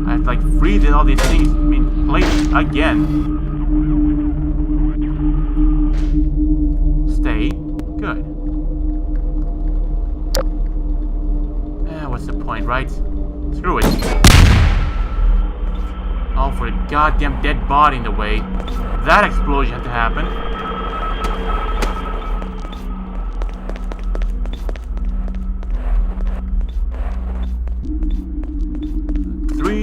I have to like freeze all these things in place again. Stay. Good. What's the point, right? Screw it. All for a goddamn dead body in the way. That explosion had to happen.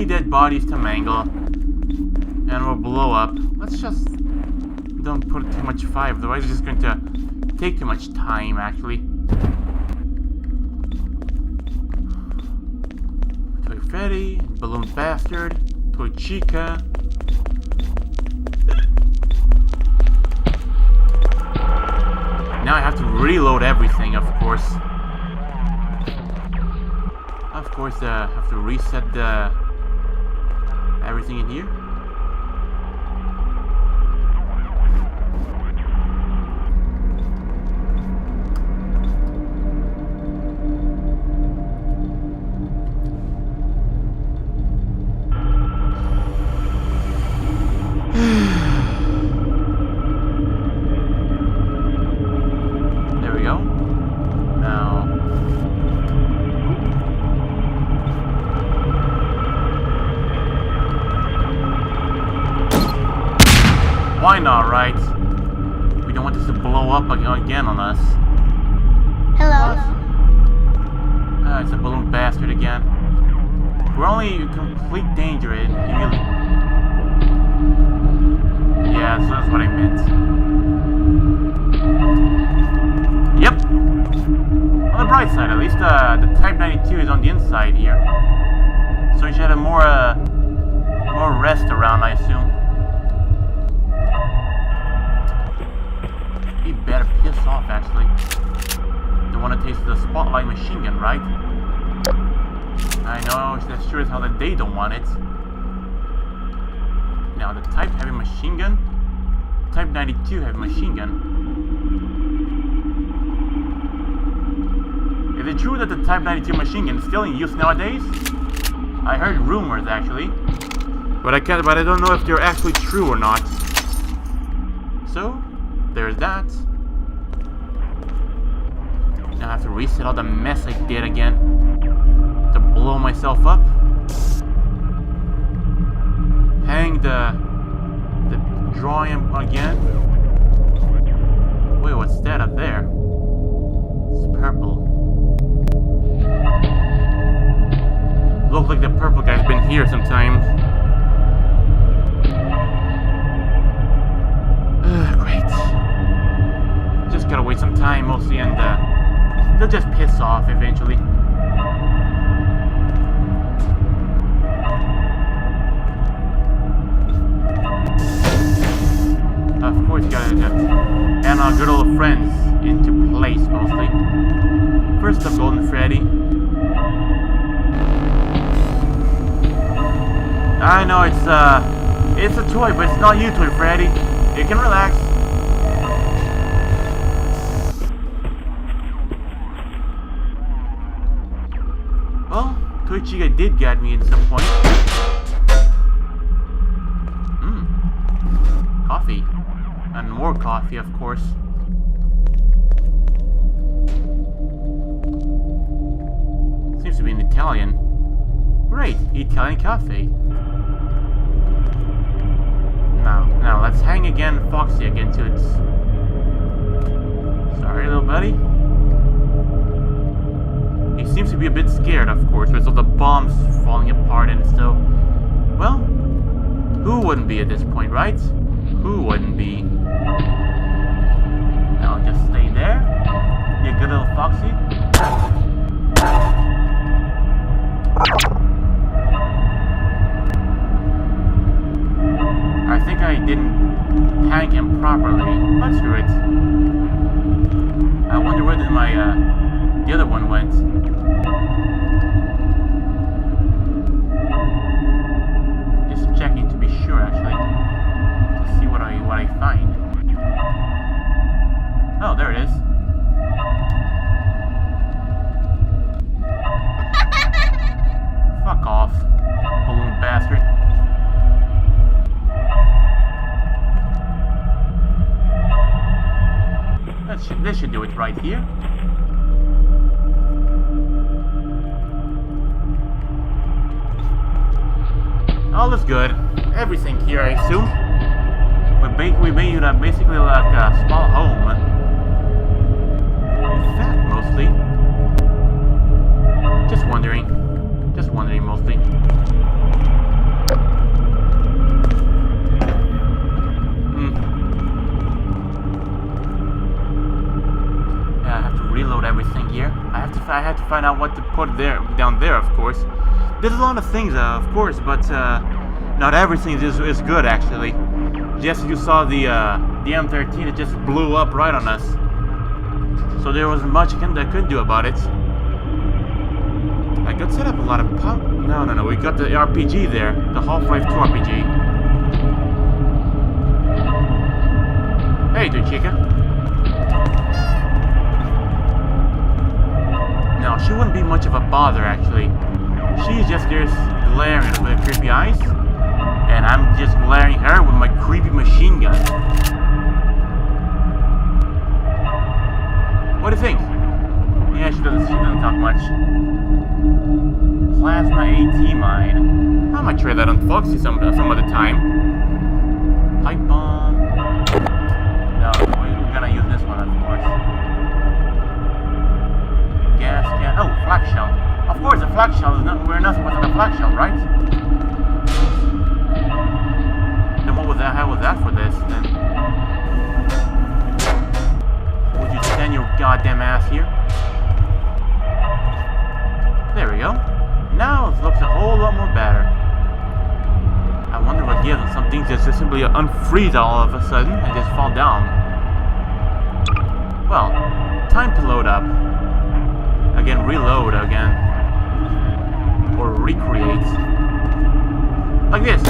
Dead bodies to mangle, and we'll blow up. Let's just don't put too much fire, otherwise it's just going to take too much time, actually. Toy Freddy, Balloon Bastard, Toy Chica. Now I have to reload everything, of course. Of course, I have to reset everything in here. There we go. Now, why not, right? We don't want this to blow up again on us. Hello. It's a balloon bastard again. We're only in complete danger in yeah, so that's what I meant. Yep. On the bright side, at least the Type 92 is on the inside here. So you should have more rest around, I assume. He better piss off, actually. Don't want to taste the spotlight machine gun, right? I know, that sure is how that they don't want it. Now, the Type Heavy Machine Gun, Type 92 Heavy Machine Gun. Is it true that the Type 92 machine gun is still in use nowadays? I heard rumors, actually. But I don't know if they're actually true or not. So, there's that. Now I have to reset all the mess I did again. To blow myself up. Hang the drawing again. Wait, what's that up there? It's purple. Looks like the purple guy's been here sometime. Great. Just gotta wait some time mostly, and they'll just piss off eventually. Of course, you gotta get and our good old friends into place mostly. First up, Golden Freddy. I know it's a toy, but it's not you, Toy Freddy. You can relax. Actually, Chica did get me at some point. Coffee. And more coffee, of course. Seems to be an Italian. Great, Italian cafe. Now let's hang again, Foxy again to its... Sorry, little buddy. He seems to be a bit scared, of course, with all the bombs falling apart and so... Well, who wouldn't be at this point, right? Who wouldn't be? Now just stay there. You good little Foxy. I think I didn't tank him properly. But screw it. I wonder where the other one went. Just checking to be sure, actually, to see what I find. Oh, there it is. Fuck off, balloon bastard. This should do it right here. All is good. Everything here, I assume. We made basically like a small home. In fact, mostly. Just wondering mostly. Yeah, I have to reload everything here. I have to find out what to put down there, of course. There's a lot of things, of course, but not everything is good, actually. Just as you saw the M13, it just blew up right on us. So there wasn't much I couldn't do about it. I could set up a lot of pump. No, we got the RPG there, the Half-Life 2 RPG. Hey, dude, Chica. No, she wouldn't be much of a bother, actually. She's just there glaring with creepy eyes, and I'm just glaring her with my creepy machine gun. What do you think? Yeah, she doesn't talk much. Plasma AT mine. I might try that on Foxy some other time. Pipe bomb. No, we're gonna use this one, of course. Gas can. Oh, flak shell. Of course, a flak shell is not. We're nothing without a flak shell, right? Then what was that? How was that for this? Then would you stand your goddamn ass here? There we go. Now it looks a whole lot more better. I wonder what gives them. Some things just simply unfreeze all of a sudden and just fall down. Well, time to load up. Again, reload again. Or recreate. Like this.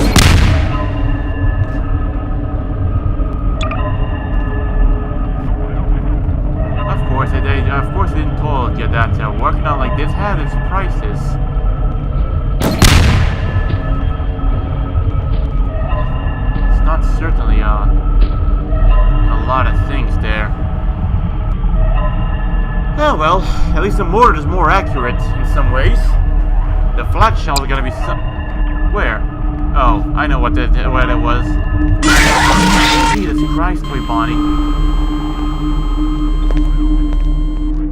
Of course, I didn't told you that working out like this had its prices. It's not certainly a lot of things there. Oh well, at least the mortar is more accurate in some ways. The flak shell is gonna be where? Oh, I know what it was. Jesus Christ, toy Bonnie.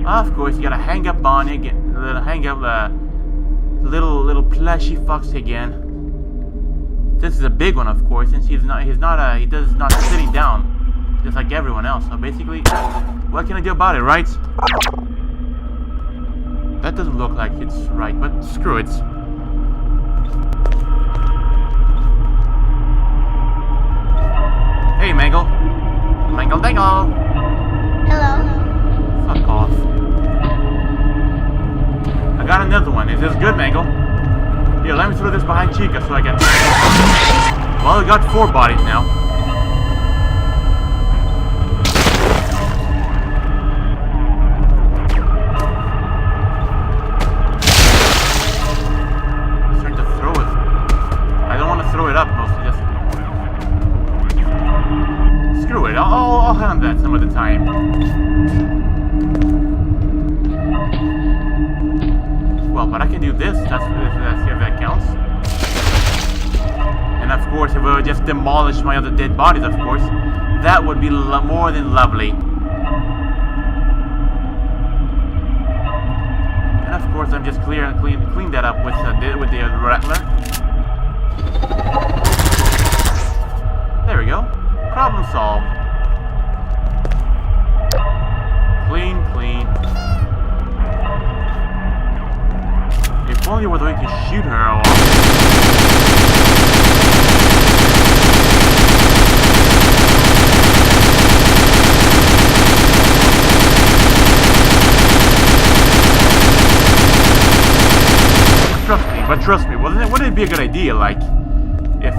Of course, you gotta hang up Bonnie again. Hang up little plushy Foxy again. This is a big one, of course, since he does not sitting down, just like everyone else. So basically, what can I do about it, right? That doesn't look like it's right, but screw it. Hey, Mangle. Mangle Dangle. Hello. Fuck off. I got another one. Is this good, Mangle? Here, let me throw this behind Chica so I can... Well, we got 4 bodies now. But I can do this. That's if that counts. And of course, if I would just demolish my other dead bodies, of course, that would be more than lovely. And of course, I'm just clean that up with the rattler. There we go. Problem solved. Clean. If only there was a way to shoot her off. But trust me, wouldn't it be a good idea, like, if,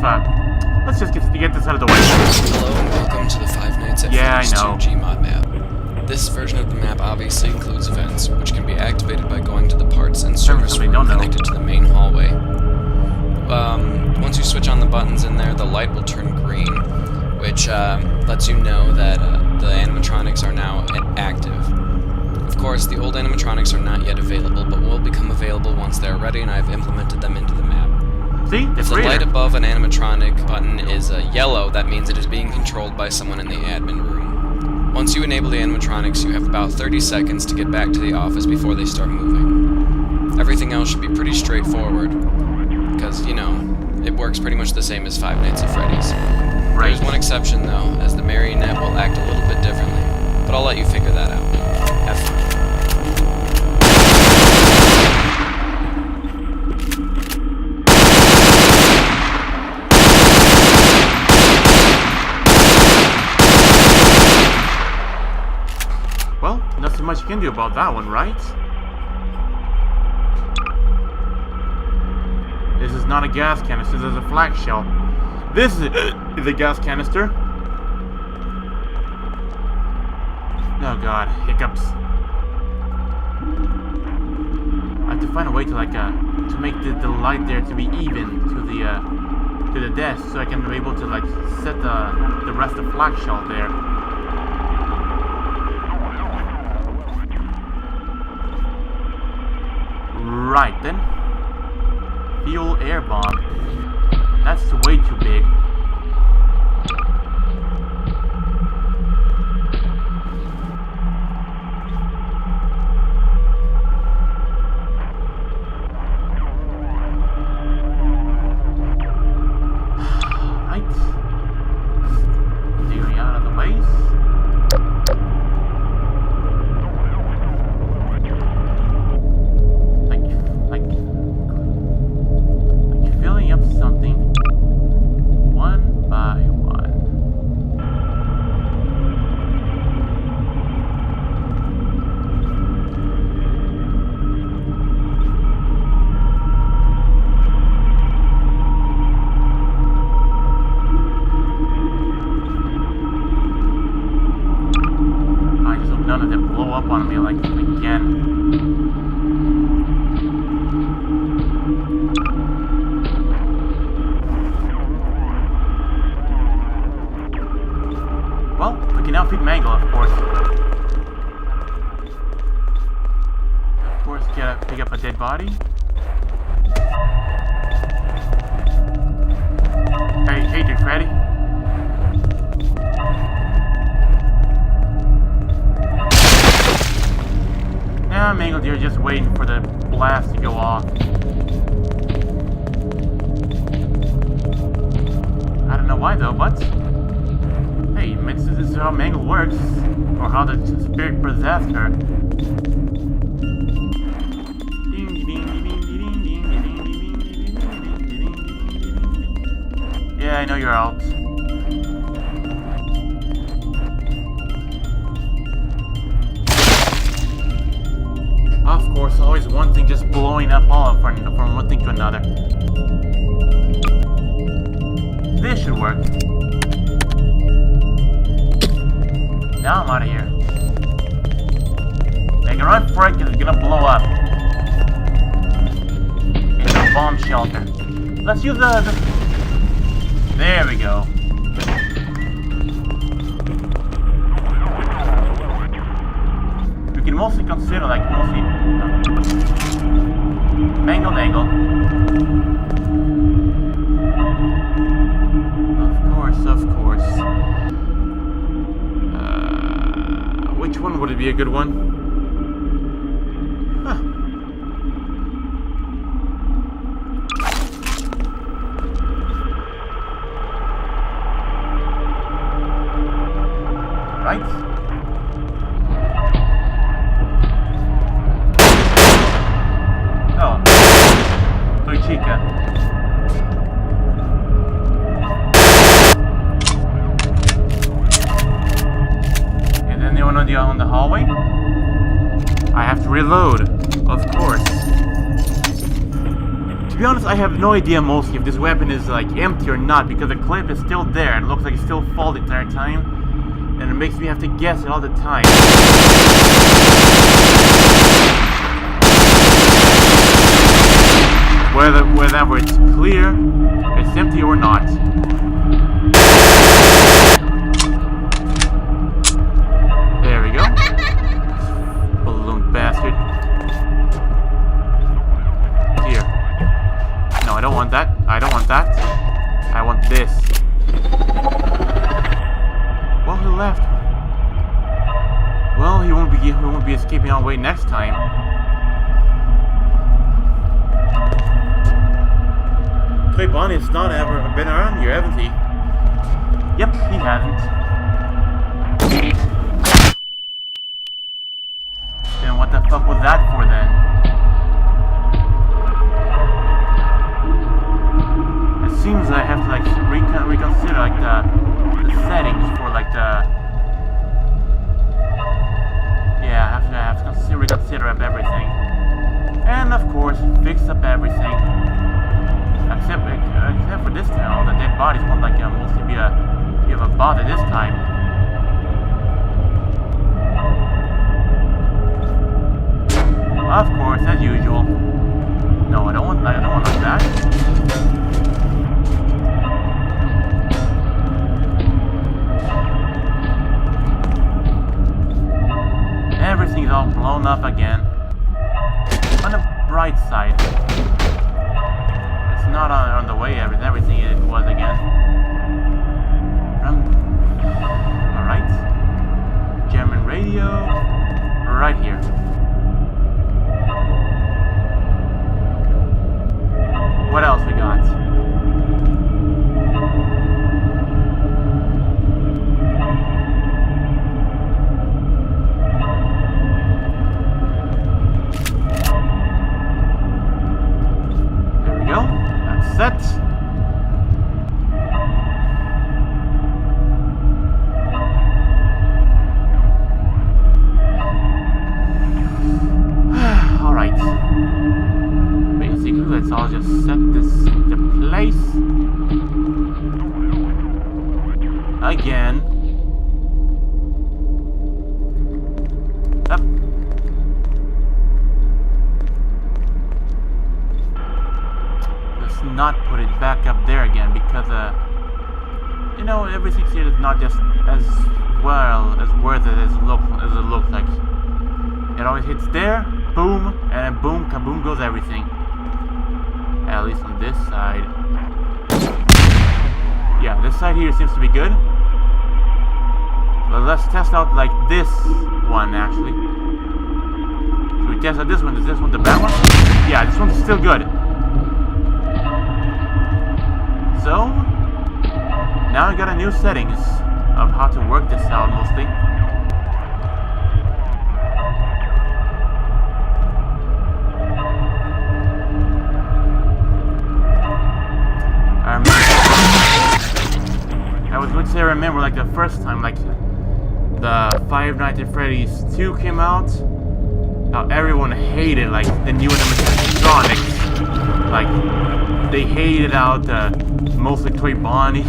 let's just get this out of the way. Hello and welcome to the Five Nights at Freddy's 2 Gmod map. This version of the map obviously includes events, which can be activated by going to the parts and service room connected to the main hallway. Once you switch on the buttons in there, the light will turn green, which lets you know that the animatronics are now active. Of course, the old animatronics are not yet available, but will become available once they are ready, and I've implemented them into the map. See? If the light above an animatronic button is yellow, that means it is being controlled by someone in the admin room. Once you enable the animatronics, you have about 30 seconds to get back to the office before they start moving. Everything else should be pretty straightforward, because, you know, it works pretty much the same as Five Nights at Freddy's. Right. There's one exception, though, as the marionette will act a little bit differently, but I'll let you figure that out. Have fun. Well, not so much you can do about that one, right? This is not a gas canister, this is a flak shell. This is a gas canister. Oh god, hiccups. I have to find a way to to make the light there to be even to the desk, so I can be able to set the rest of flak shell there. Right then. Fuel air bomb. That's way too big. Up on me like again. Well, we can now feed Mangle, of course. Of course, pick up a dead body. Hey, dude, Freddy. Now, Mangled, you're just waiting for the blast to go off. I don't know why though, but hey, this is how Mangled works, or how the spirit possessed her. Yeah, I know you're out. Of course, always one thing just blowing up all from one thing to another. This should work. Now I'm out of here. They can run for it because it's gonna blow up. It's a bomb shelter. Let's use the... There we go. We can mostly consider, like, mostly... would it be a good one? Huh. Right? Oh. Toy Chica. Anyone on the hallway? I have to reload, of course. To be honest, I have no idea mostly if this weapon is like empty or not, because the clip is still there. It looks like it's still full the entire time, and it makes me have to guess it all the time. Whether it's clear, it's empty or not. I don't want that. I want this. Well, he left. Well, he won't be escaping our way next time. Toy Bonnie's not ever been around here, hasn't he? Yep, he hasn't. Then what the fuck was that for then? Seems I have to like reconsider like the settings for like the I have to reconsider up everything, and of course fix up everything except for this time. All the dead bodies won't like mostly be a bother this time. Of course, as usual. No, I don't want like that. Everything's all blown up again. On the bright side, it's not on the way everything it was again. Alright. German radio. Right here. What else we got? Set. All right. Basically, let's all just set this into place again. Up. Not put it back up there again because you know, everything here is not just as well as worth it as it looks like. It always hits there, boom, and boom, kaboom goes everything. At least on this side. Yeah, this side here seems to be good. But let's test out like this one actually. Should we test out this one? Is this one the bad one? Yeah, this one's still good. So, now I got a new settings of how to work this out mostly. I was going to say I remember like the first time like the Five Nights at Freddy's 2 came out, how everyone hated like the new animatronics. Like they hated out mostly Toy Bonnie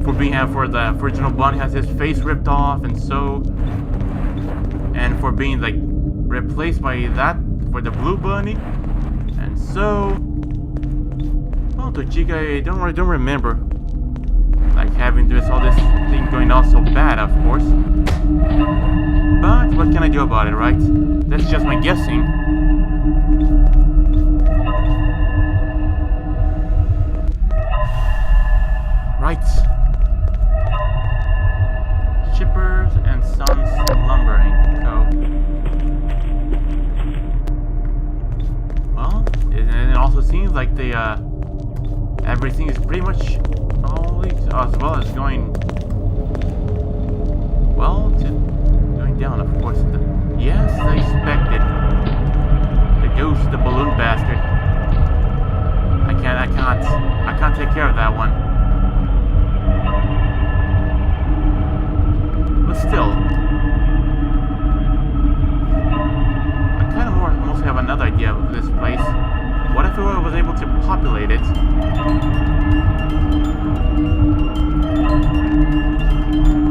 for being for the original Bonnie has his face ripped off and for being like replaced by that for the blue bunny, and so well, Toy Chica, I don't remember like having all this thing going on so bad, of course. But what can I do about it, right? That's just my guessing. Right. Shippers and Sons Lumbering. also seems like the everything is pretty much only as well as going well to going down, of course. Yes, I expected. The ghost, the balloon bastard. I can't take care of that one. But still, I kind of mostly have another idea of this place. What if I was able to populate it?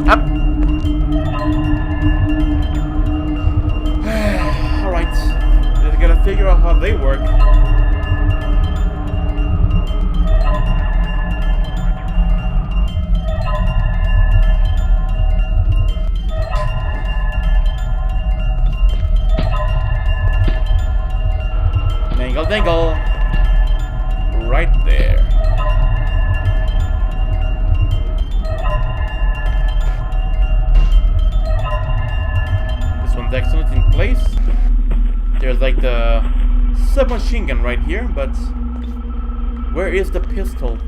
Up. Alright. Just gotta figure out how they work. Dangle dangle. Right there. This one's excellent in place. There's like the submachine gun right here, but where is the pistol?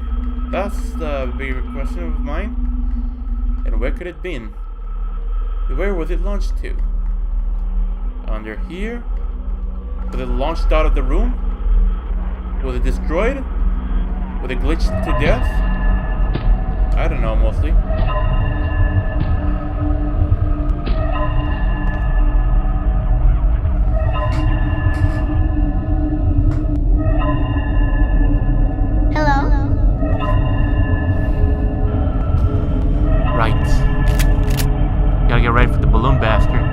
That's the big question of mine. And where could it been? Where was it launched to? Under here? Was it launched out of the room? Was it destroyed? Was it glitched to death? I don't know, mostly. Hello? Right. Gotta get ready for the balloon bastard.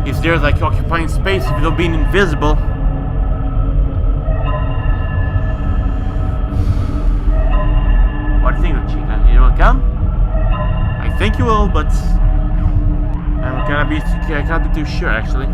He's there like occupying space without being invisible. What do you think, Chica? You will come? I think you will, but I can't be too sure actually.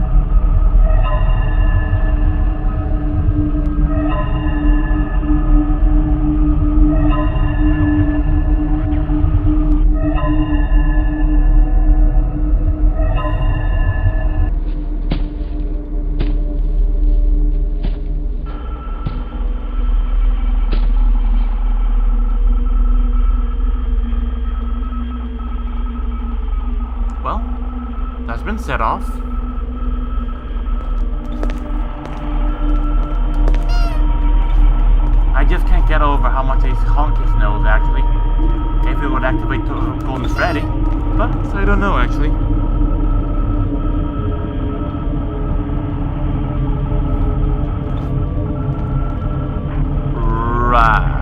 Well, that's been set off. I just can't get over how much I honk his nose, actually. If it would activate Golden Freddy. But I don't know, actually. Right.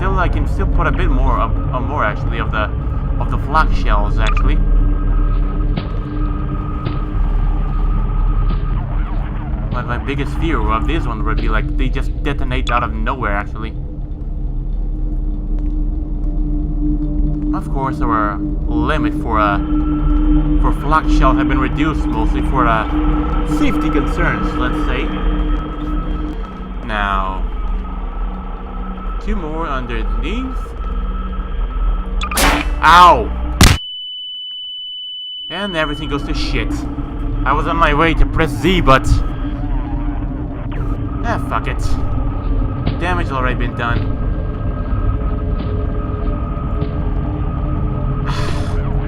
I can still put a bit more actually of the flak shells, actually. But my biggest fear of this one would be like they just detonate out of nowhere, actually. Of course, our limit for flak shells have been reduced mostly for safety concerns, let's say. Now, 2 more underneath. Ow! And everything goes to shit. I was on my way to press Z, but fuck it. Damage has already been done.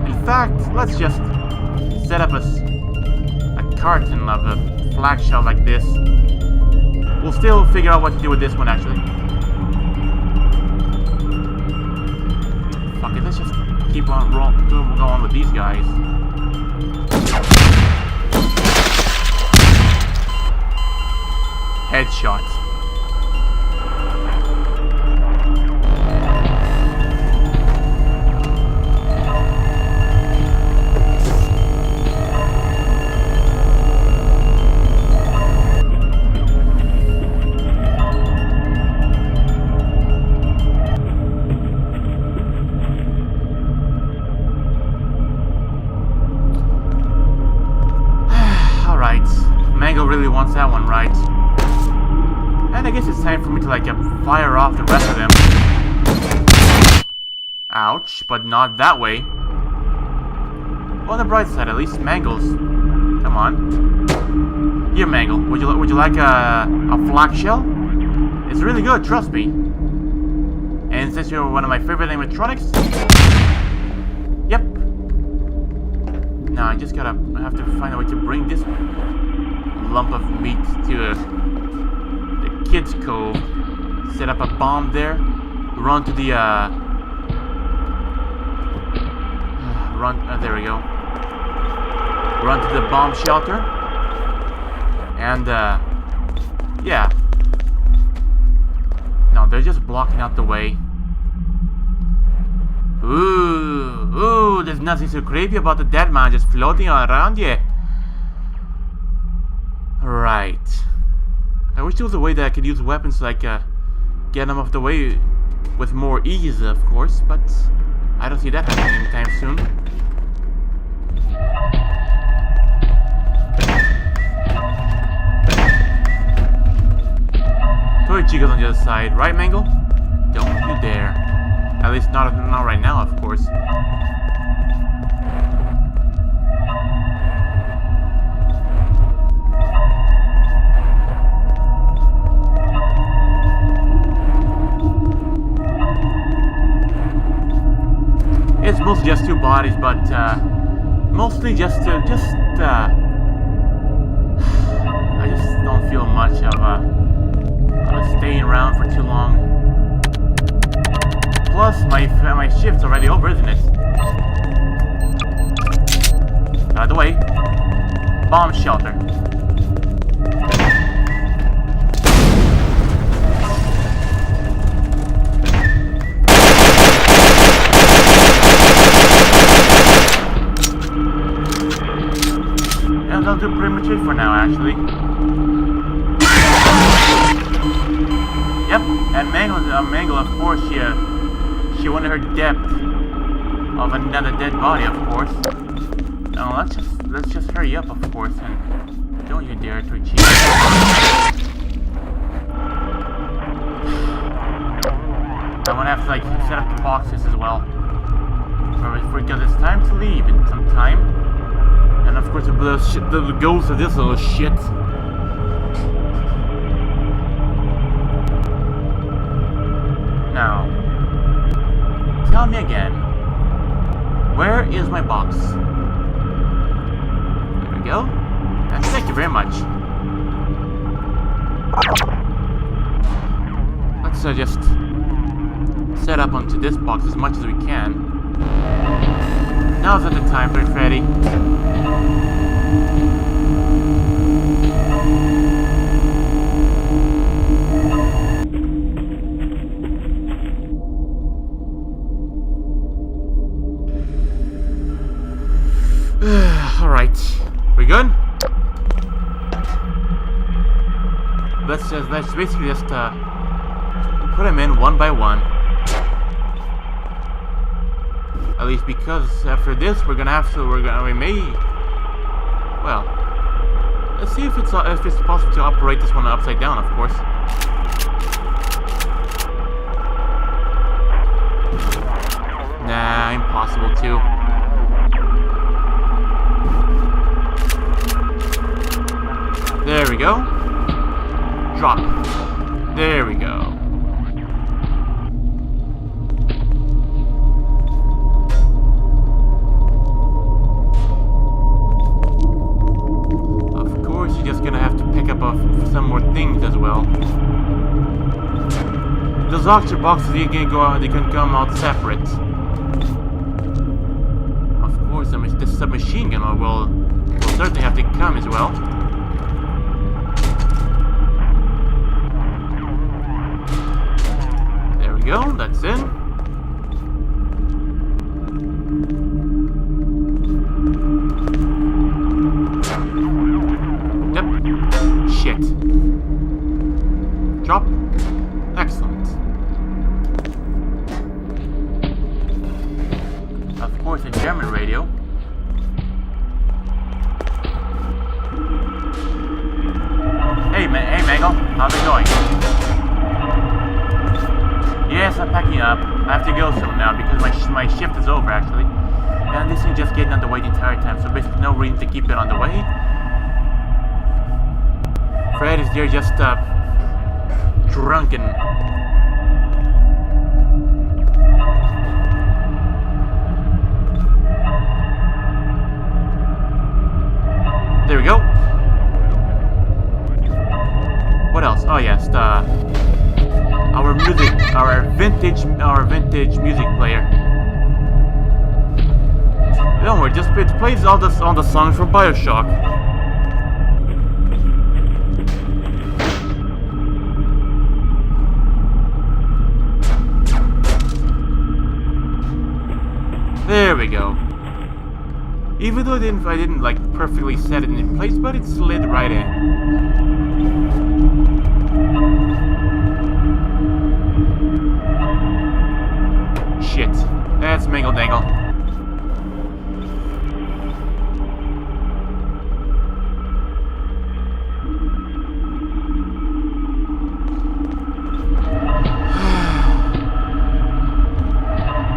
In fact, let's just set up a carton of a flak shell like this. We'll still figure out what to do with this one, actually. Fuck it, let's just keep on going with these guys. Headshot. Mango really wants that one, right? And I guess it's time for me to like fire off the rest of them. Ouch, but not that way. On the bright side, at least Mango's. Come on. Here, Mangle. Would you like a flak shell? It's really good, trust me. And since you're one of my favorite animatronics, yep. Now I have to find a way to bring this lump of meat to the kids' cove. Set up a bomb there. Run to the there we go. Run to the bomb shelter. And yeah. No, they're just blocking out the way. Ooh, there's nothing so creepy about the dead man just floating around here. Right. I wish there was a way that I could use weapons like get them off the way with more ease, of course, but I don't see that happening anytime soon. Toy Chica's on the other side, right, Mangle? Don't you dare. At least not right now, of course. It's mostly just two bodies, but mostly I just don't feel much of staying around for too long. Plus, my shift's already over, isn't it? Out of the way. Bomb shelter. And that'll do pretty much it for now, actually. Yep, and Mangle, of course, she wanted her depth of another dead body, of course. Now let's just hurry up, of course, and don't you dare to cheat. I wanna have to like set up the boxes as well, because it's time to leave in some time. And of course, the ghost of this little shit. Now, tell me again, where is my box? There we go. And thank you very much. Let's just set up onto this box as much as we can. Now's not the time for it, Freddy. Alright. We good? Let's basically just put them in one by one. At least because after this we may. Well, let's see if it's possible to operate this one upside down, of course. Nah, impossible too. There we go. Drop. There we go. Of course, you're just gonna have to pick up some more things as well. Those oxygen boxes, they can come out separate. Of course, the submachine gun will certainly have to come as well. Go, that's in. Yep. Shit. Drop. Excellent. Of course, a German radio. Hey, Mangle, how's it going? Yes, I'm packing up. I have to go soon now because my shift is over actually. And this thing just getting on the way the entire time, so basically no reason to keep it on the way. Fred is there just drunken. There we go. What else? Oh yes, our vintage music player. Don't worry, just it plays all the songs from BioShock. There we go. Even though I didn't like perfectly set it in place, but it slid right in. Shit. That's Mangle Dangle.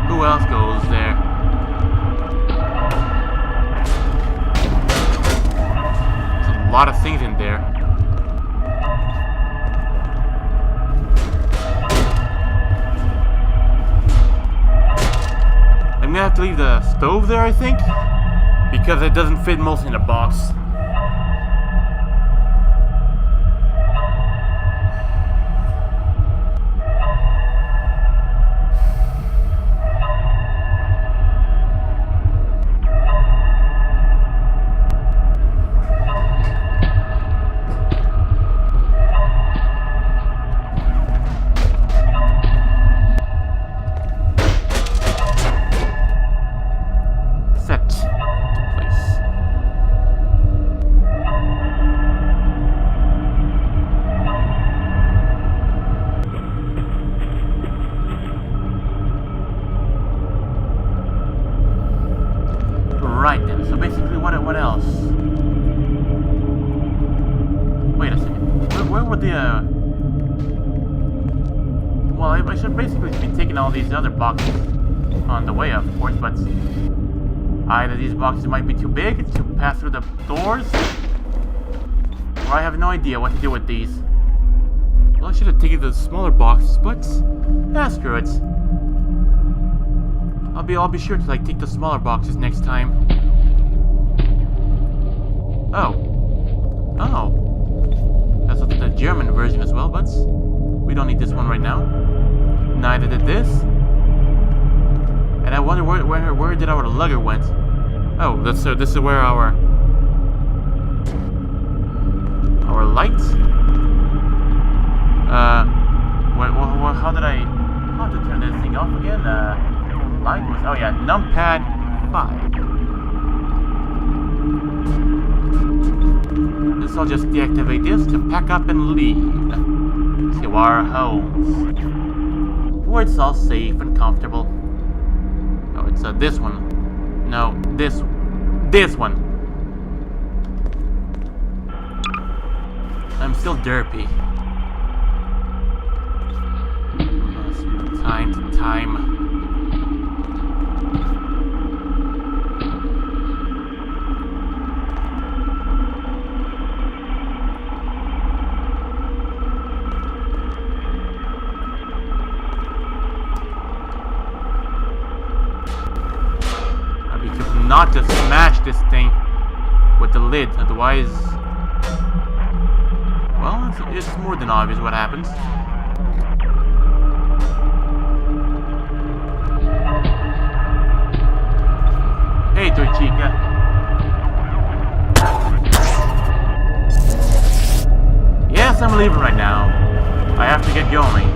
Who else goes there? There's a lot of things in there. I'm gonna have to leave the stove there, I think, because it doesn't fit mostly in the box. Right then, so basically what else? Wait a second. Where would the well, I should basically be taking all these other boxes on the way, of course, but either these boxes might be too big to pass through the doors, or I have no idea what to do with these. Well, I should have taken the smaller boxes, but screw it. I'll be sure to like take the smaller boxes next time. Oh. That's the German version as well, but we don't need this one right now. Neither did this. And I wonder where did our lugger went? Oh, this is where our light. How to turn this thing off again? Light was, oh yeah, numpad 5. This I'll just deactivate this to pack up and leave to our homes, where it's all safe and comfortable. Oh, it's this one. No, this one. I'm still derpy. Time to time. Not to smash this thing with the lid, otherwise, well, it's more than obvious what happens. Hey, Torchica. Yes, I'm leaving right now. I have to get going.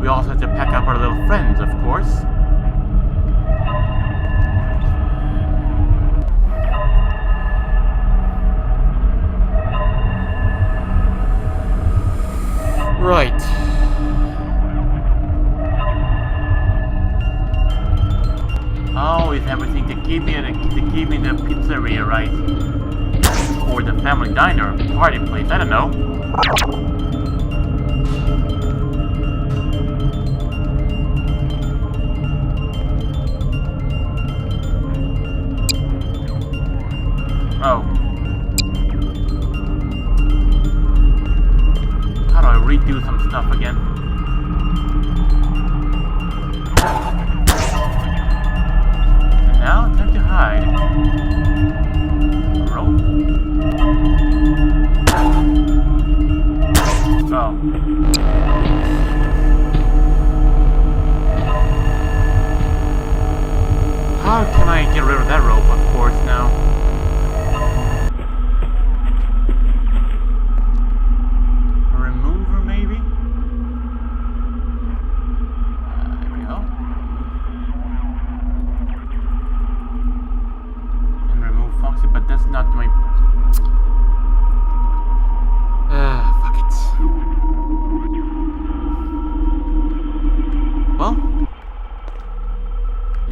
We also have to pack up our little friends, of course. Right. Always everything to keep me in the pizzeria, right? Or the family diner, party place. I don't know.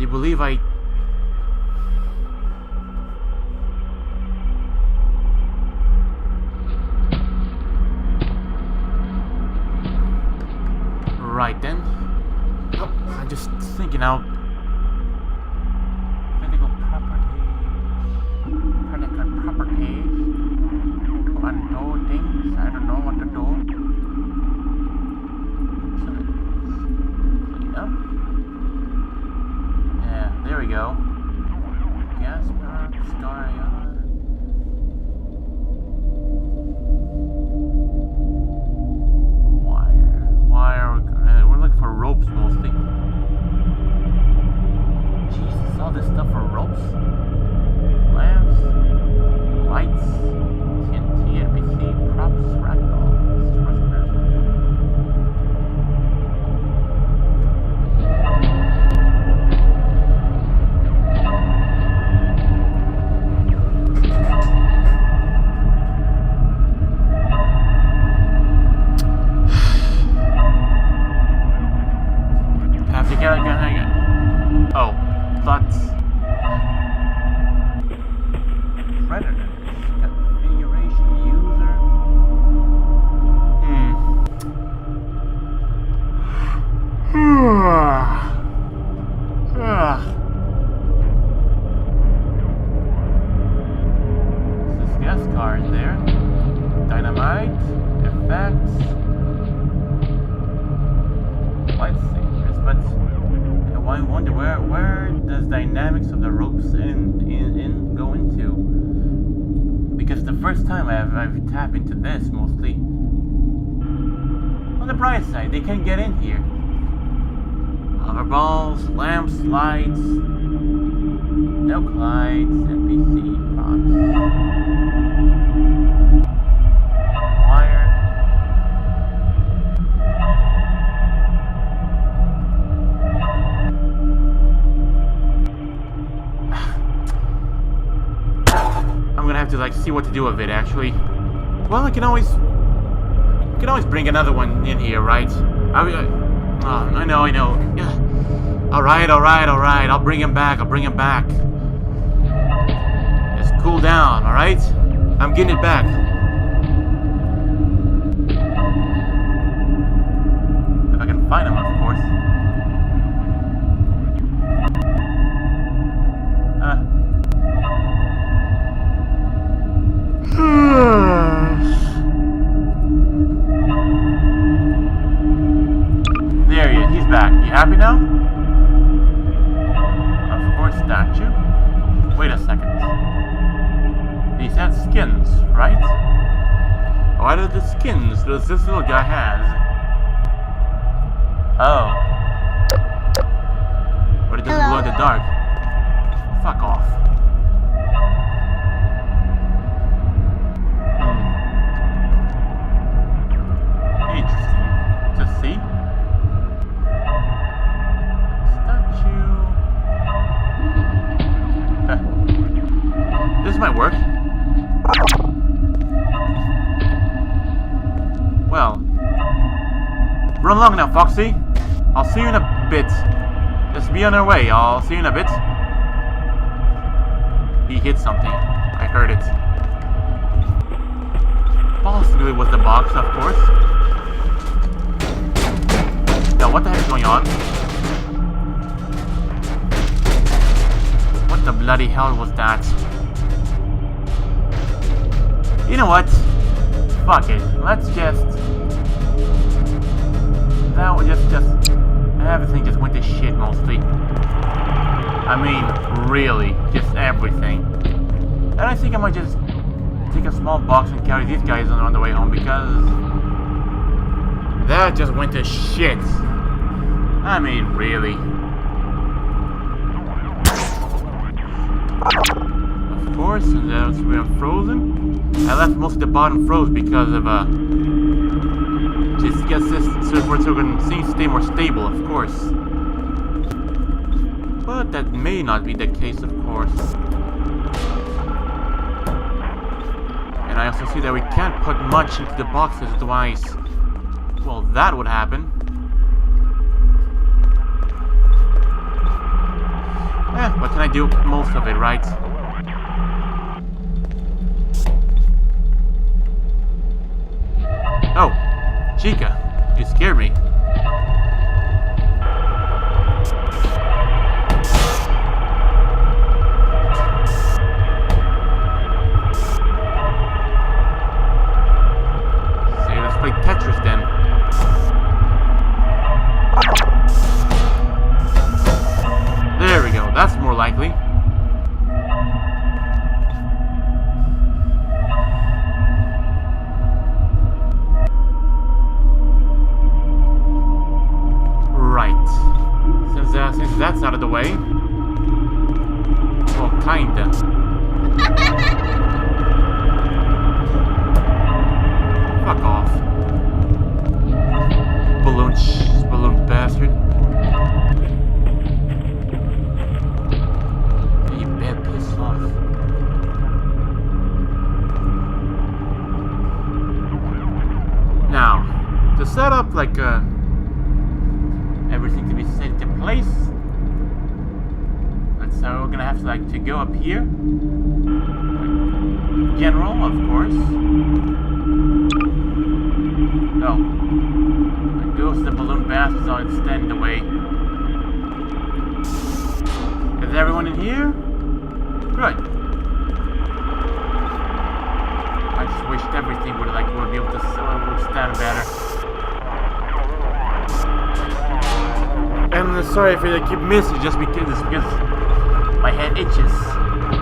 you believe I... Right then. Oh, I'm just thinking out. Physical properties. Undo things. I don't know what to do. Clean up. Yeah, there we go. Gas pump, star yard. We're looking for ropes mostly. Jesus, all this stuff for ropes? Lamps, lights, TNT, NPC, props, ragdolls, Oh, thoughts. Predator. Configuration user. This gas car is there. Dynamite. Effects. Lightsabers, but I wonder where does dynamics of the ropes in go into? Because the first time I've tapped into this mostly. On the bright side, they can get in here. Hoverballs, lamps, lights, milk lights, NPC props, wire. I'm gonna have to like see what to do with it actually. Well, I can always bring another one in here, right? I know. Yeah. All right. I'll bring him back. Just cool down, all right? I'm getting it back. If I can find him, of course. There he is. He's back. You happy now? Of course, statue. Wait a second. These had skins, right? What are the skins does this little guy has? Oh. But it doesn't glow in the dark. Fuck off. Interesting. To see? Statue. This might work. Well. Run along now, Foxy. I'll see you in a bit. Just be on our way. I'll see you in a bit. He hit something. I heard it. Possibly was the box, of course. Now, what the heck is going on? What the bloody hell was that? You know what? Fuck it. Let's just... That was just... Everything just went to shit, mostly. I mean, really. Just everything. And I think I might just... take a small box and carry these guys on the way home, because... That just went to shit. I mean, really. Of course, and that's where I'm frozen. I left most of the bottom froze because of, just gets this so it seems to stay more stable, of course. But that may not be the case, of course. And I also see that we can't put much into the boxes, otherwise, well, that would happen. do most of it, right? Oh, Chica, you scared me. Say, let's play Tetris then. There we go, that's more likely. Since that's out of the way. Well, kinda. Fuck off. Balloon bastard. Hey, you bad piss off. Now, to set up like everything to be set into place. So we're gonna have to go up here. General, of course. Oh. There goes the balloon bastards on its stand away. Is everyone in here? Good. I just wished everything would be able to stand better. And sorry if I keep missing just because my head itches.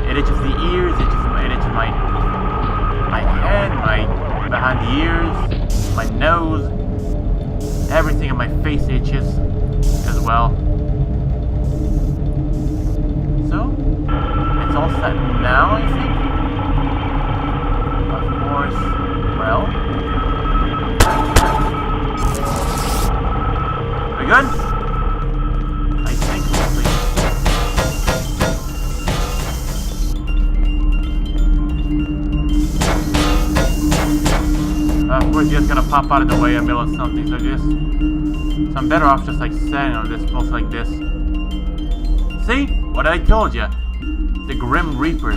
It itches the ears, it itches my head, behind the ears, my nose, everything in my face itches as well. So, it's all set now, I think. Of course, well. We good? Of course, he's just gonna pop out of the way in the middle of something, so I'm better off just like standing on this, most like this. See? What I told you. The Grim Reaper.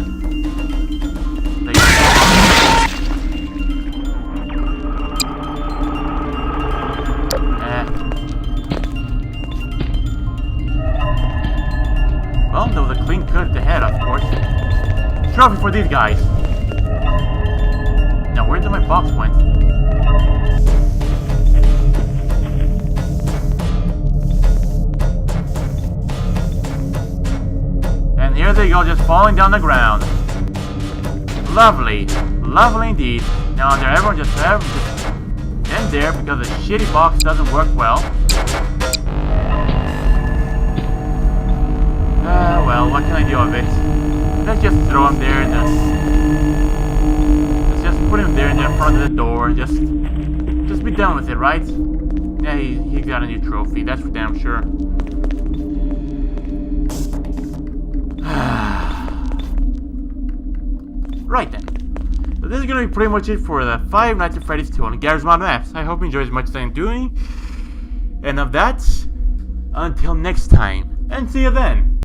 Well, there was a clean cut at the head, of course. Trophy for these guys. Now, where did my box went? And here they go, just falling down the ground. Lovely. Lovely indeed. Now, everyone just end there because the shitty box doesn't work well. Well, what can I do of it? Let's just throw him there and let's just put him there in the front of the door. Just be done with it, right? Yeah, he got a new trophy. That's for damn sure. Right then. So this is gonna be pretty much it for the Five Nights at Freddy's 2 on Gmod maps. I hope you enjoyed as much as I'm doing. And of that, until next time, and see you then.